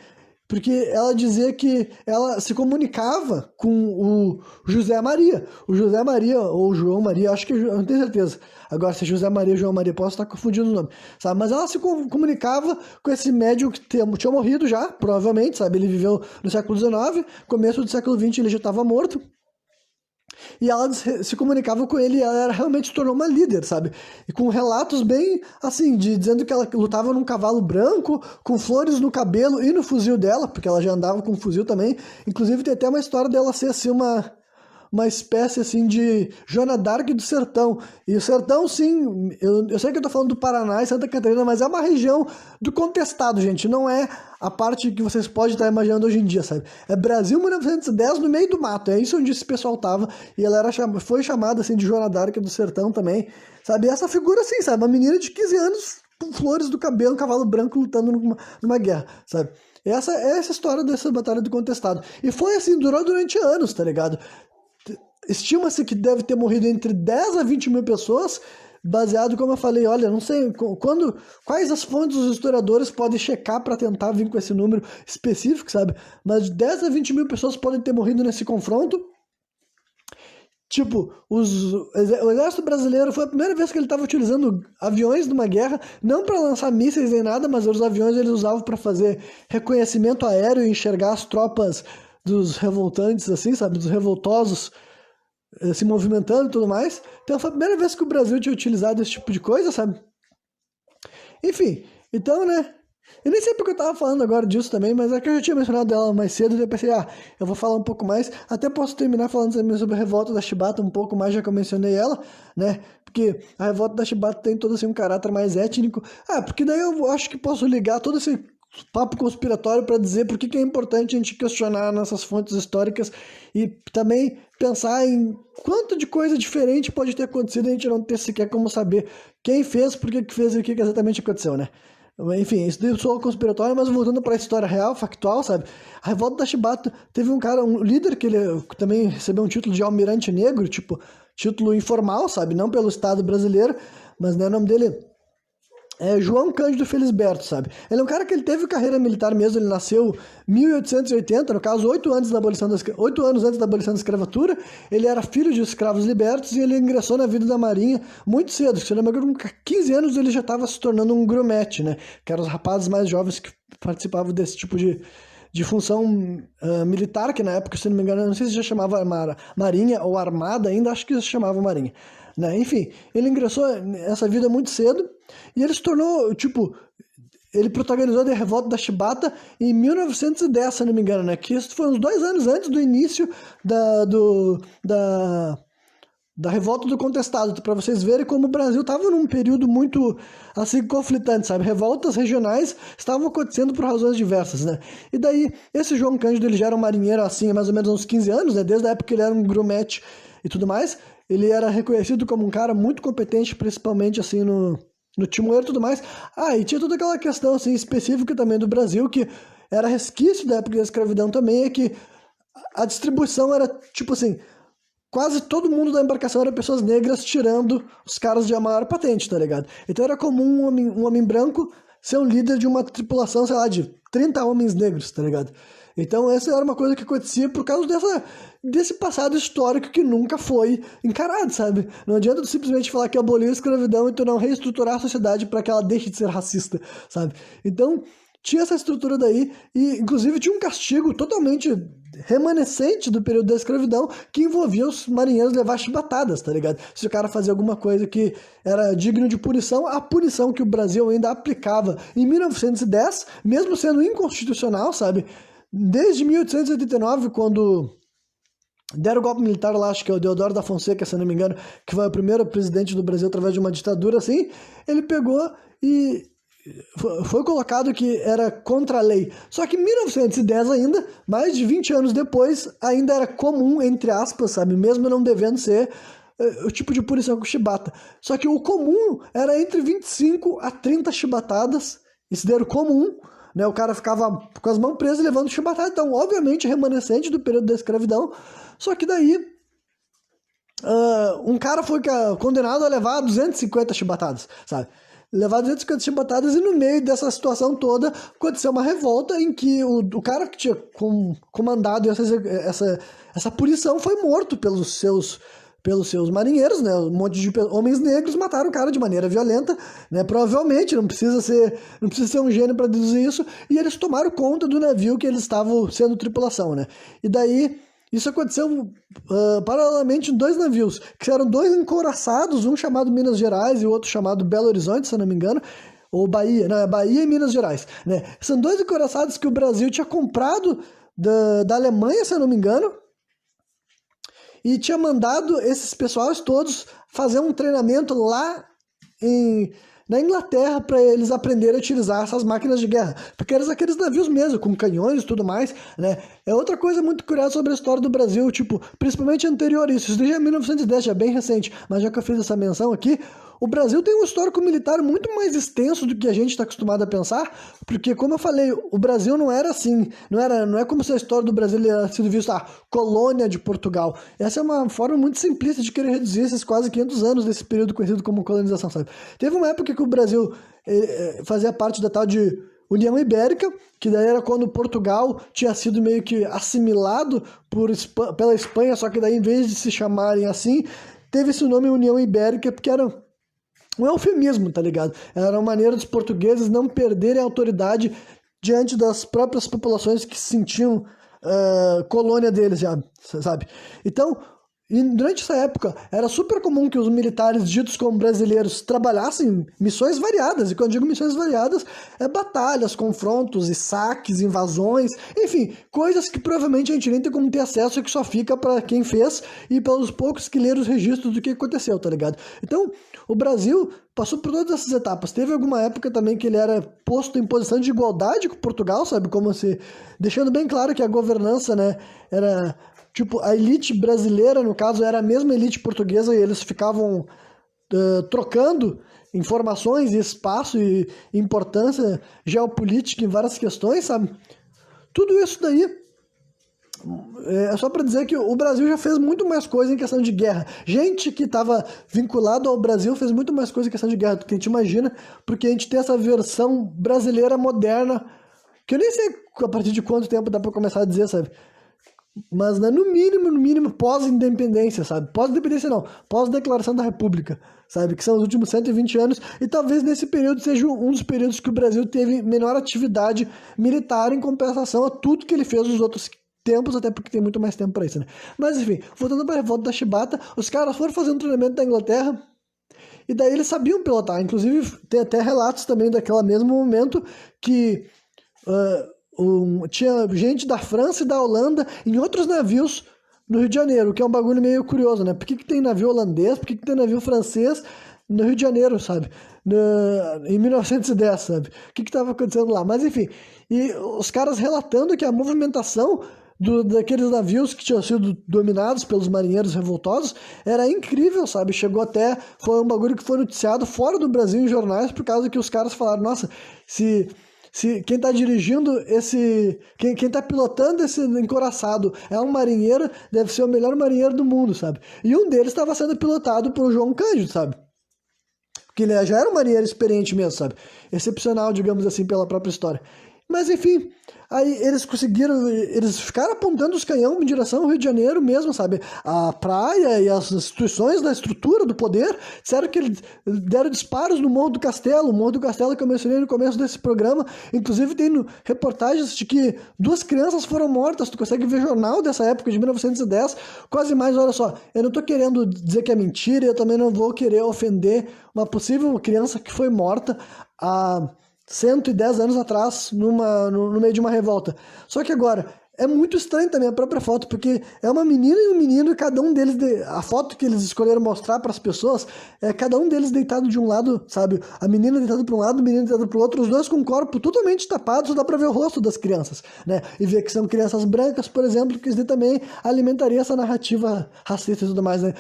Porque ela dizia que ela se comunicava com o José Maria. O José Maria, ou João Maria, acho que eu não tenho certeza. Agora, se é José Maria ou João Maria, posso estar confundindo o nome, sabe? Mas ela se comunicava com esse médium que tinha morrido já, provavelmente, sabe? Ele viveu no século XIX, começo do século XX ele já estava morto. E ela se comunicava com ele, e ela realmente se tornou uma líder, sabe? E com relatos bem, assim, dizendo que ela lutava num cavalo branco, com flores no cabelo e no fuzil dela, porque ela já andava com fuzil também. Inclusive tem até uma história dela ser, assim, uma espécie, assim, de Joana d'Arc do sertão. E o sertão, sim, eu sei que eu tô falando do Paraná e Santa Catarina, mas é uma região do contestado, gente. Não é a parte que vocês podem estar imaginando hoje em dia, sabe? É Brasil 1910 no meio do mato. É isso onde esse pessoal tava. E ela foi chamada, assim, de Joana d'Arc do sertão também, sabe? E essa figura, assim, sabe? Uma menina de 15 anos com flores do cabelo, um cavalo branco lutando numa guerra, sabe? Essa é essa história dessa batalha do contestado. E foi assim, durou durante anos, tá ligado? Estima-se que deve ter morrido entre 10 a 20 mil pessoas, baseado, como eu falei, olha, não sei quais as fontes os historiadores podem checar para tentar vir com esse número específico, sabe? Mas de 10 a 20 mil pessoas podem ter morrido nesse confronto. Tipo, o exército brasileiro foi a primeira vez que ele estava utilizando aviões numa guerra, não para lançar mísseis nem nada, mas os aviões eles usavam para fazer reconhecimento aéreo e enxergar as tropas dos revoltantes, assim, sabe, dos revoltosos se movimentando e tudo mais. Então foi a primeira vez que o Brasil tinha utilizado esse tipo de coisa, sabe? Enfim, então, né? Eu nem sei porque eu tava falando agora disso também, mas é que eu já tinha mencionado ela mais cedo e eu pensei, eu vou falar um pouco mais. Até posso terminar falando também sobre a revolta da Chibata um pouco mais, já que eu mencionei ela, né? Porque a revolta da Chibata tem todo assim um caráter mais étnico. Porque daí eu acho que posso ligar todo esse papo conspiratório para dizer por que é importante a gente questionar nossas fontes históricas e também pensar em quanto de coisa diferente pode ter acontecido e a gente não ter sequer como saber quem fez, por que fez e o que exatamente aconteceu, né? Enfim, isso daí soa conspiratório, mas voltando para a história real, factual, sabe? A revolta da Chibata teve um cara, um líder que ele também recebeu um título de almirante negro, tipo, título informal, sabe? Não pelo Estado brasileiro, mas né, o nome dele é João Cândido Felisberto, sabe? Ele é um cara que ele teve carreira militar mesmo, ele nasceu em 1880, no caso, 8 anos antes da abolição da escravatura. Ele era filho de escravos libertos e ele ingressou na vida da marinha muito cedo. Se eu lembro, com 15 anos ele já estava se tornando um grumete, né? Que eram os rapazes mais jovens que participavam desse tipo de função militar, que na época, se não me engano, não sei se já chamava marinha ou armada ainda, acho que se chamava marinha. Né? Enfim, ele ingressou nessa vida muito cedo e ele se tornou, tipo, ele protagonizou a revolta da Chibata em 1910, se não me engano, né? Que isso foi uns 2 anos antes do início da revolta do contestado, para vocês verem como o Brasil estava num período muito, assim, conflitante, sabe? Revoltas regionais estavam acontecendo por razões diversas, né? E daí, esse João Cândido, ele já era um marinheiro, assim, há mais ou menos uns 15 anos, né? Desde a época que ele era um grumete e tudo mais. Ele era reconhecido como um cara muito competente, principalmente, assim, no timoeiro e tudo mais. E tinha toda aquela questão, assim, específica também do Brasil, que era resquício da época da escravidão também, é que a distribuição era, tipo assim, quase todo mundo da embarcação era pessoas negras, tirando os caras de maior patente, tá ligado? Então era comum um homem branco ser um líder de uma tripulação, sei lá, de 30 homens negros, tá ligado? Então essa era uma coisa que acontecia por causa desse passado histórico que nunca foi encarado, sabe? Não adianta tu simplesmente falar que aboliu a escravidão e tu não reestruturar a sociedade para que ela deixe de ser racista, sabe? Então tinha essa estrutura daí e inclusive tinha um castigo totalmente remanescente do período da escravidão que envolvia os marinheiros levar chibatadas, tá ligado? Se o cara fazia alguma coisa que era digno de punição, a punição que o Brasil ainda aplicava em 1910, mesmo sendo inconstitucional, sabe? Desde 1889, quando deram o golpe militar lá, acho que é o Deodoro da Fonseca, se não me engano, que foi o primeiro presidente do Brasil através de uma ditadura assim, ele pegou e foi colocado que era contra a lei. Só que em 1910 ainda, mais de 20 anos depois, ainda era comum, entre aspas, sabe, mesmo não devendo ser o tipo de punição com chibata. Só que o comum era entre 25 a 30 chibatadas, isso era o comum, né? O cara ficava com as mãos presas levando chibatada, então obviamente remanescente do período da escravidão. Só que daí um cara foi condenado a levar 250 chibatadas, sabe? Levar 250 chibatadas e no meio dessa situação toda aconteceu uma revolta em que o cara que tinha comandado essa punição foi morto pelos seus marinheiros, né? Um monte de homens negros mataram o cara de maneira violenta, né? Provavelmente, não precisa ser um gênio para deduzir isso, e eles tomaram conta do navio que eles estavam sendo tripulação, né? E daí isso aconteceu paralelamente em 2 navios, que eram 2 encouraçados, um chamado Minas Gerais e o outro chamado Belo Horizonte, se eu não me engano, ou Bahia, não, é Bahia e Minas Gerais, né? São 2 encouraçados que o Brasil tinha comprado da Alemanha, se eu não me engano, e tinha mandado esses pessoais todos fazer um treinamento lá na Inglaterra para eles aprenderem a utilizar essas máquinas de guerra, porque eram aqueles navios mesmo, com canhões e tudo mais, né? É outra coisa muito curiosa sobre a história do Brasil, tipo, principalmente anterior a isso já é 1910, já é bem recente, mas já que eu fiz essa menção aqui, o Brasil tem um histórico militar muito mais extenso do que a gente está acostumado a pensar, porque, como eu falei, o Brasil não era assim, não é como se a história do Brasil tivesse sido vista colônia de Portugal. Essa é uma forma muito simplista de querer reduzir esses quase 500 anos desse período conhecido como colonização, sabe? Teve uma época que o Brasil fazia parte da tal de União Ibérica, que daí era quando Portugal tinha sido meio que assimilado pela Espanha, só que daí em vez de se chamarem assim, teve esse nome União Ibérica, porque era um eufemismo, tá ligado? Era uma maneira dos portugueses não perderem a autoridade diante das próprias populações que se sentiam colônia deles, já, sabe? Então, durante essa época, era super comum que os militares ditos como brasileiros trabalhassem em missões variadas, e quando digo missões variadas, é batalhas, confrontos, e saques, invasões, enfim, coisas que provavelmente a gente nem tem como ter acesso e que só fica para quem fez e pelos poucos que leram os registros do que aconteceu, tá ligado? Então, o Brasil passou por todas essas etapas. Teve alguma época também que ele era posto em posição de igualdade com Portugal, sabe? Como se... deixando bem claro que a governança, né, era... tipo, a elite brasileira, no caso, era a mesma elite portuguesa e eles ficavam trocando informações e espaço e importância geopolítica em várias questões, sabe? Tudo isso daí é só para dizer que o Brasil já fez muito mais coisa em questão de guerra. Gente que estava vinculado ao Brasil fez muito mais coisa em questão de guerra do que a gente imagina, porque a gente tem essa versão brasileira moderna, que eu nem sei a partir de quanto tempo dá para começar a dizer, sabe? Mas, né, no mínimo, pós-independência, sabe? Pós-independência não, pós-declaração da República, sabe? Que são os últimos 120 anos, e talvez nesse período seja um dos períodos que o Brasil teve menor atividade militar em compensação a tudo que ele fez nos outros tempos, até porque tem muito mais tempo para isso, né? Mas, enfim, voltando para a revolta da Chibata, os caras foram fazer um treinamento da Inglaterra, e daí eles sabiam pilotar. Inclusive, tem até relatos também daquele mesmo momento que... tinha gente da França e da Holanda em outros navios no Rio de Janeiro, que é um bagulho meio curioso, né? Por que tem navio holandês, por que tem navio francês no Rio de Janeiro, sabe? Em 1910, sabe? O que estava acontecendo lá? Mas enfim, e os caras relatando que a movimentação daqueles navios que tinham sido dominados pelos marinheiros revoltosos era incrível, sabe? Chegou até, foi um bagulho que foi noticiado fora do Brasil em jornais, por causa que os caras falaram, nossa, se quem está dirigindo quem está pilotando esse encoraçado é um marinheiro, deve ser o melhor marinheiro do mundo, sabe? E um deles estava sendo pilotado por João Cândido, sabe? Porque ele já era um marinheiro experiente mesmo, sabe? Excepcional, digamos assim, pela própria história. Mas enfim, aí eles ficaram apontando os canhões em direção ao Rio de Janeiro mesmo, sabe? A praia e as instituições da estrutura do poder, disseram que eles deram disparos no Morro do Castelo, o Morro do Castelo que eu mencionei no começo desse programa, inclusive tem reportagens de que 2 crianças foram mortas, tu consegue ver jornal dessa época, de 1910, quase mais, olha só, eu não tô querendo dizer que é mentira, eu também não vou querer ofender uma possível criança que foi morta há 110 anos atrás, no meio de uma revolta. Só que agora, é muito estranho também a própria foto, porque é uma menina e um menino, e cada um deles, a foto que eles escolheram mostrar para as pessoas, é cada um deles deitado de um lado, sabe? A menina deitada para um lado, o menino deitado para o outro, os dois com o corpo totalmente tapado, só dá para ver o rosto das crianças, né? E ver que são crianças brancas, por exemplo, que isso também alimentaria essa narrativa racista e tudo mais, né?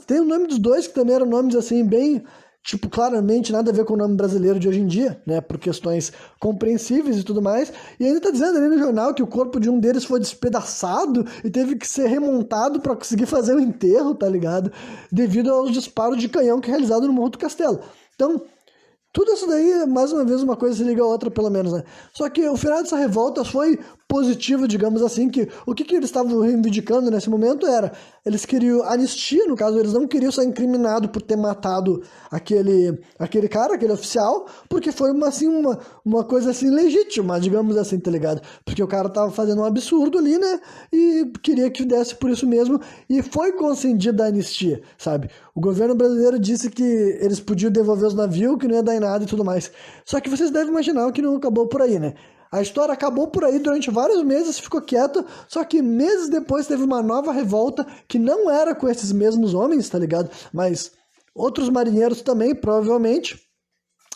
Tem o nome dos dois, que também eram nomes, assim, bem... tipo, claramente nada a ver com o nome brasileiro de hoje em dia, né, por questões compreensíveis e tudo mais, e ainda tá dizendo ali no jornal que o corpo de um deles foi despedaçado e teve que ser remontado para conseguir fazer o enterro, tá ligado? Devido aos disparos de canhão que é realizado no Morro do Castelo. Então, tudo isso daí, mais uma vez, uma coisa se liga a outra, pelo menos, né? Só que o final dessa revolta foi positivo, digamos assim, que o que eles estavam reivindicando nesse momento era, eles queriam anistia, no caso, eles não queriam ser incriminados por ter matado aquele cara, aquele oficial, porque foi uma coisa assim legítima, digamos assim, tá ligado? Porque o cara tava fazendo um absurdo ali, né? E queria que desse por isso mesmo, e foi concedida a anistia, sabe? O governo brasileiro disse que eles podiam devolver os navios, que não ia dar em nada e tudo mais. Só que vocês devem imaginar que não acabou por aí, né? A história acabou por aí durante vários meses, ficou quieta, só que meses depois teve uma nova revolta que não era com esses mesmos homens, tá ligado? Mas outros marinheiros também, provavelmente.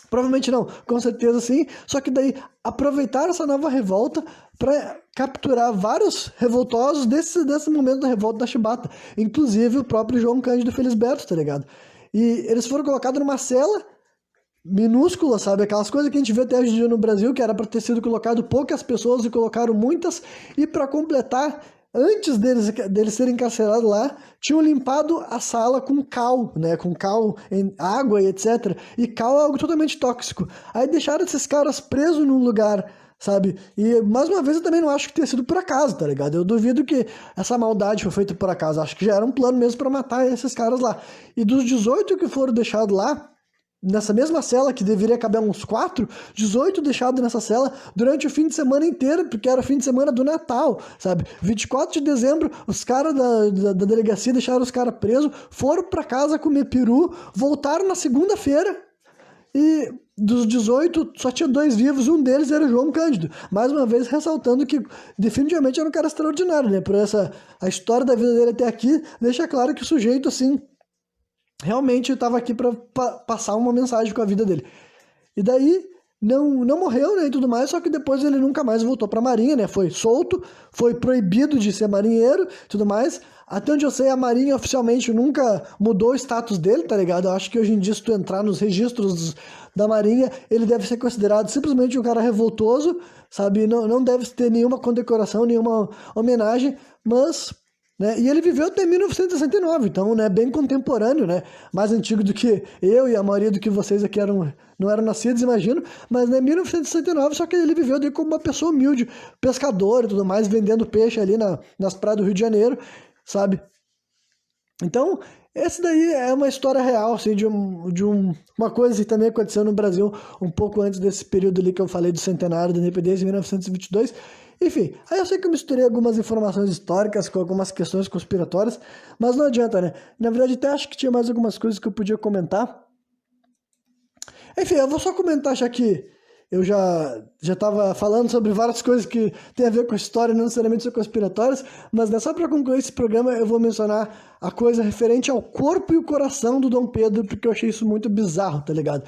Provavelmente não, com certeza sim. Só que daí aproveitaram essa nova revolta para capturar vários revoltosos desse momento da revolta da Chibata. Inclusive o próprio João Cândido Felisberto, tá ligado? E eles foram colocados numa cela minúscula, sabe? Aquelas coisas que a gente vê até hoje em dia no Brasil, que era para ter sido colocado poucas pessoas e colocaram muitas. E para completar, antes deles serem encarcerados lá, tinham limpado a sala com cal, né? Com cal, em água e etc. E cal é algo totalmente tóxico. Aí deixaram esses caras presos num lugar, sabe? E, mais uma vez, eu também não acho que tenha sido por acaso, tá ligado? Eu duvido que essa maldade foi feita por acaso. Acho que já era um plano mesmo pra matar esses caras lá. E dos 18 que foram deixados lá, nessa mesma cela, que deveria caber uns 4, 18 deixados nessa cela durante o fim de semana inteiro, porque era o fim de semana do Natal, sabe? 24 de dezembro, os caras da delegacia deixaram os caras presos, foram pra casa comer peru, voltaram na segunda-feira e dos 18 só tinha 2 vivos, um deles era o João Cândido. Mais uma vez ressaltando que definitivamente era um cara extraordinário, né? Por a história da vida dele até aqui deixa claro que o sujeito, assim, realmente estava aqui para passar uma mensagem com a vida dele. E daí não morreu, né, e tudo mais, só que depois ele nunca mais voltou para a Marinha, né? Foi solto, foi proibido de ser marinheiro, tudo mais. Até onde eu sei, a Marinha oficialmente nunca mudou o status dele, tá ligado? Eu acho que hoje em dia, se tu entrar nos registros da Marinha, ele deve ser considerado simplesmente um cara revoltoso, sabe? Não deve ter nenhuma condecoração, nenhuma homenagem, mas, né? E ele viveu até 1969, então, né, bem contemporâneo, né? Mais antigo do que eu e a maioria do que vocês aqui não eram nascidos, imagino, mas, né, 1969, só que ele viveu daí como uma pessoa humilde, pescador e tudo mais, vendendo peixe ali nas praias do Rio de Janeiro, sabe? Então, esse daí é uma história real, assim, uma coisa que também aconteceu no Brasil um pouco antes desse período ali que eu falei do centenário da independência, em 1922. Enfim, aí eu sei que eu misturei algumas informações históricas com algumas questões conspiratórias, mas não adianta, né? Na verdade, até acho que tinha mais algumas coisas que eu podia comentar. Enfim, eu vou só comentar, já que eu já estava falando sobre várias coisas que tem a ver com a história, não necessariamente são conspiratórias, mas, né, só para concluir esse programa eu vou mencionar a coisa referente ao corpo e o coração do Dom Pedro, porque eu achei isso muito bizarro, tá ligado?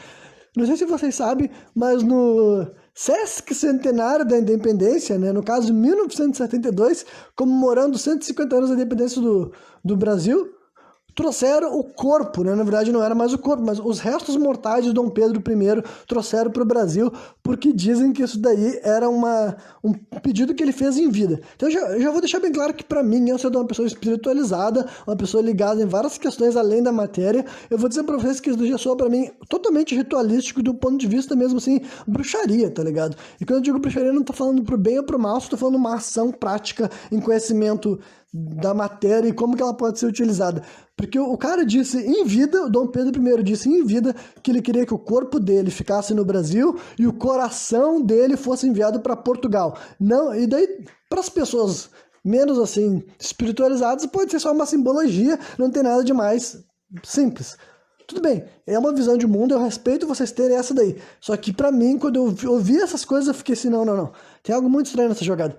Não sei se vocês sabem, mas no Sesc Centenário da Independência, né, no caso 1972, comemorando 150 anos da independência do Brasil, trouxeram o corpo, né? Na verdade não era mais o corpo, mas os restos mortais de Dom Pedro I trouxeram para o Brasil, porque dizem que isso daí era um pedido que ele fez em vida. Então eu já vou deixar bem claro que para mim, eu sou uma pessoa espiritualizada, uma pessoa ligada em várias questões além da matéria, eu vou dizer para vocês que isso já soa para mim totalmente ritualístico do ponto de vista mesmo assim, bruxaria, tá ligado? E quando eu digo bruxaria, eu não tô falando pro bem ou pro mal, estou falando uma ação prática em conhecimento da matéria e como que ela pode ser utilizada. Porque o cara disse em vida, o Dom Pedro I disse em vida que ele queria que o corpo dele ficasse no Brasil e o coração dele fosse enviado para Portugal. Não, e daí, para as pessoas menos assim espiritualizadas, pode ser só uma simbologia, não tem nada de mais simples. Tudo bem, é uma visão de mundo, eu respeito vocês terem essa daí. Só que para mim, quando eu ouvi essas coisas, eu fiquei assim, não. Tem algo muito estranho nessa jogada.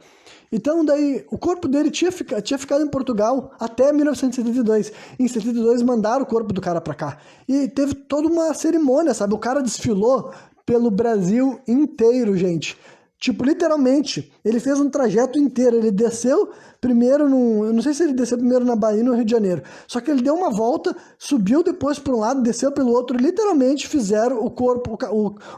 Então, daí, o corpo dele tinha ficado em Portugal até 1972. Em 72, mandaram o corpo do cara pra cá. E teve toda uma cerimônia, sabe? O cara desfilou pelo Brasil inteiro, gente. Tipo, literalmente, ele fez um trajeto inteiro. Ele desceu primeiro eu não sei se ele desceu primeiro na Bahia ou no Rio de Janeiro. Só que ele deu uma volta, subiu depois para um lado, desceu pelo outro. Literalmente fizeram o corpo,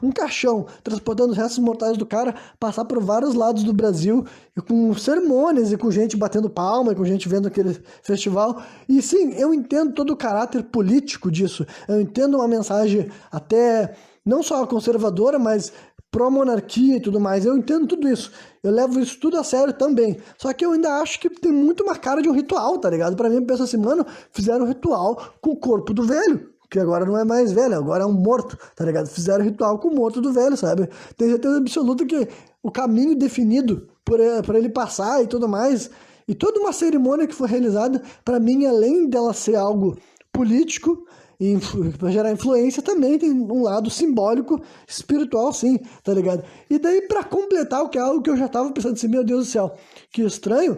um caixão, transportando os restos mortais do cara, passar por vários lados do Brasil, e com cerimônias, e com gente batendo palma, e com gente vendo aquele festival. E sim, eu entendo todo o caráter político disso. Eu entendo uma mensagem até não só conservadora, mas pró-monarquia e tudo mais. Eu entendo tudo isso. Eu levo isso tudo a sério também. Só que eu ainda acho que tem muito uma cara de um ritual, tá ligado? Pra mim, eu penso assim, mano, fizeram um ritual com o corpo do velho, que agora não é mais velho, agora é um morto, tá ligado? Fizeram um ritual com o morto do velho, sabe? Tenho certeza absoluta que o caminho definido por ele passar e tudo mais, e toda uma cerimônia que foi realizada, pra mim, além dela ser algo político, e para gerar influência, também tem um lado simbólico, espiritual, sim, tá ligado? E daí, para completar, o que é algo que eu já tava pensando assim, meu Deus do céu, que estranho,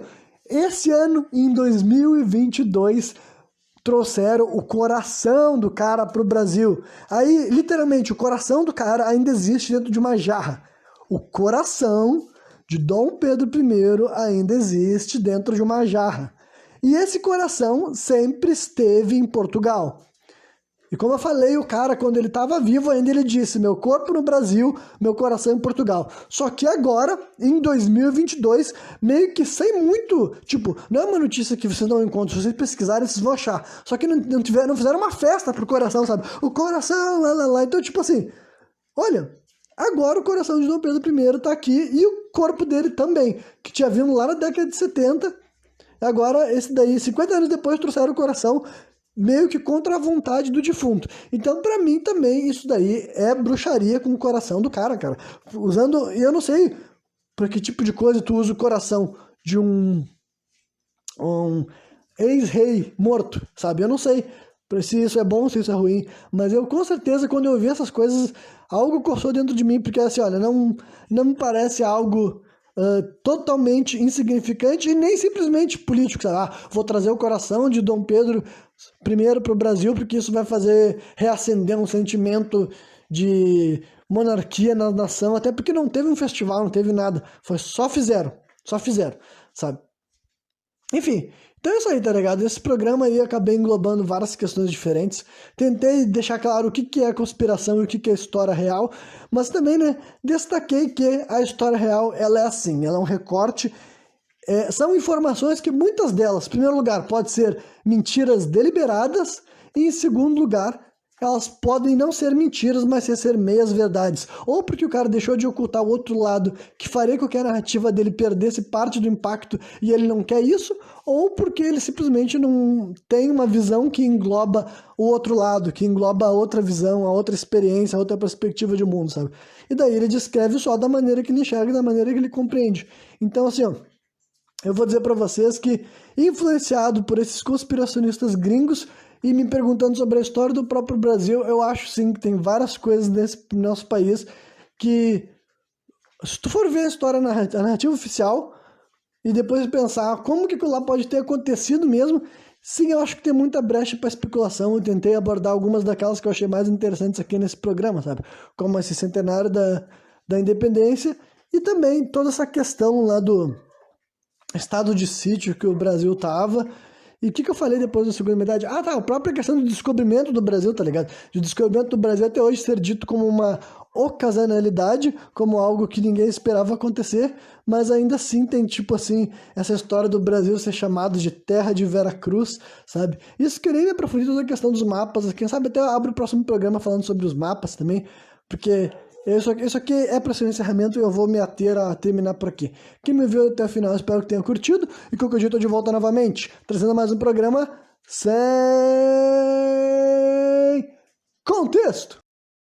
esse ano, em 2022, trouxeram o coração do cara pro Brasil. Aí, literalmente, o coração do cara ainda existe dentro de uma jarra. O coração de Dom Pedro I ainda existe dentro de uma jarra. E esse coração sempre esteve em Portugal. E como eu falei, o cara, quando ele estava vivo ainda, ele disse: meu corpo no Brasil, meu coração em Portugal. Só que agora, em 2022, meio que sem muito. Tipo, não é uma notícia que vocês não encontram. Se vocês pesquisarem, vocês vão achar. Só que não fizeram uma festa pro coração, sabe? O coração, lá, lá, lá. Então, tipo assim, olha. Agora o coração de Dom Pedro I tá aqui e o corpo dele também, que tinha vindo lá na década de 70. Agora, esse daí, 50 anos depois, trouxeram o coração meio que contra a vontade do defunto. Então, pra mim também, isso daí é bruxaria com o coração do cara, cara. Usando, e eu não sei pra que tipo de coisa tu usa o coração de um ex-rei morto, sabe? Eu não sei se isso é bom, se isso é ruim, mas eu com certeza quando eu vi essas coisas, algo coçou dentro de mim, porque assim, olha, não me parece algo totalmente insignificante e nem simplesmente político, sabe? Ah, vou trazer o coração de Dom Pedro I para o Brasil, porque isso vai fazer reacender um sentimento de monarquia na nação, até porque não teve um festival, não teve nada, foi só fizeram, sabe? Enfim, então é isso aí, tá ligado? Esse programa aí eu acabei englobando várias questões diferentes. Tentei deixar claro o que é conspiração e o que é história real, mas também, né, destaquei que a história real, ela é assim, ela é um recorte, são informações que muitas delas, em primeiro lugar, pode ser mentiras deliberadas, e em segundo lugar, elas podem não ser mentiras, mas ser meias verdades. Ou porque o cara deixou de ocultar o outro lado, que faria com que a narrativa dele perdesse parte do impacto e ele não quer isso, ou porque ele simplesmente não tem uma visão que engloba o outro lado, que engloba a outra visão, a outra experiência, a outra perspectiva de mundo, sabe? E daí ele descreve só da maneira que ele enxerga, da maneira que ele compreende. Então, assim, ó, eu vou dizer para vocês que, influenciado por esses conspiracionistas gringos e me perguntando sobre a história do próprio Brasil, eu acho sim que tem várias coisas nesse nosso país que, se tu for ver a história, a narrativa oficial, e depois pensar como que aquilo lá pode ter acontecido mesmo, sim, eu acho que tem muita brecha para especulação. Eu tentei abordar algumas daquelas que eu achei mais interessantes aqui nesse programa, sabe? Como esse centenário da independência e também toda essa questão lá do estado de sítio que o Brasil tava. E o que eu falei depois da Segunda Idade? Ah, tá, a própria questão do descobrimento do Brasil, tá ligado? De descobrimento do Brasil até hoje ser dito como uma ocasionalidade, como algo que ninguém esperava acontecer, mas ainda assim tem, tipo assim, essa história do Brasil ser chamado de terra de Veracruz, sabe? Isso que eu nem me aprofundo toda a questão dos mapas, quem sabe até eu abro o próximo programa falando sobre os mapas também, porque isso aqui é para ser um encerramento e eu vou me ater a terminar por aqui. Quem me viu até o final, espero que tenha curtido. E qualquer dia eu tô de volta novamente, trazendo mais um programa sem contexto.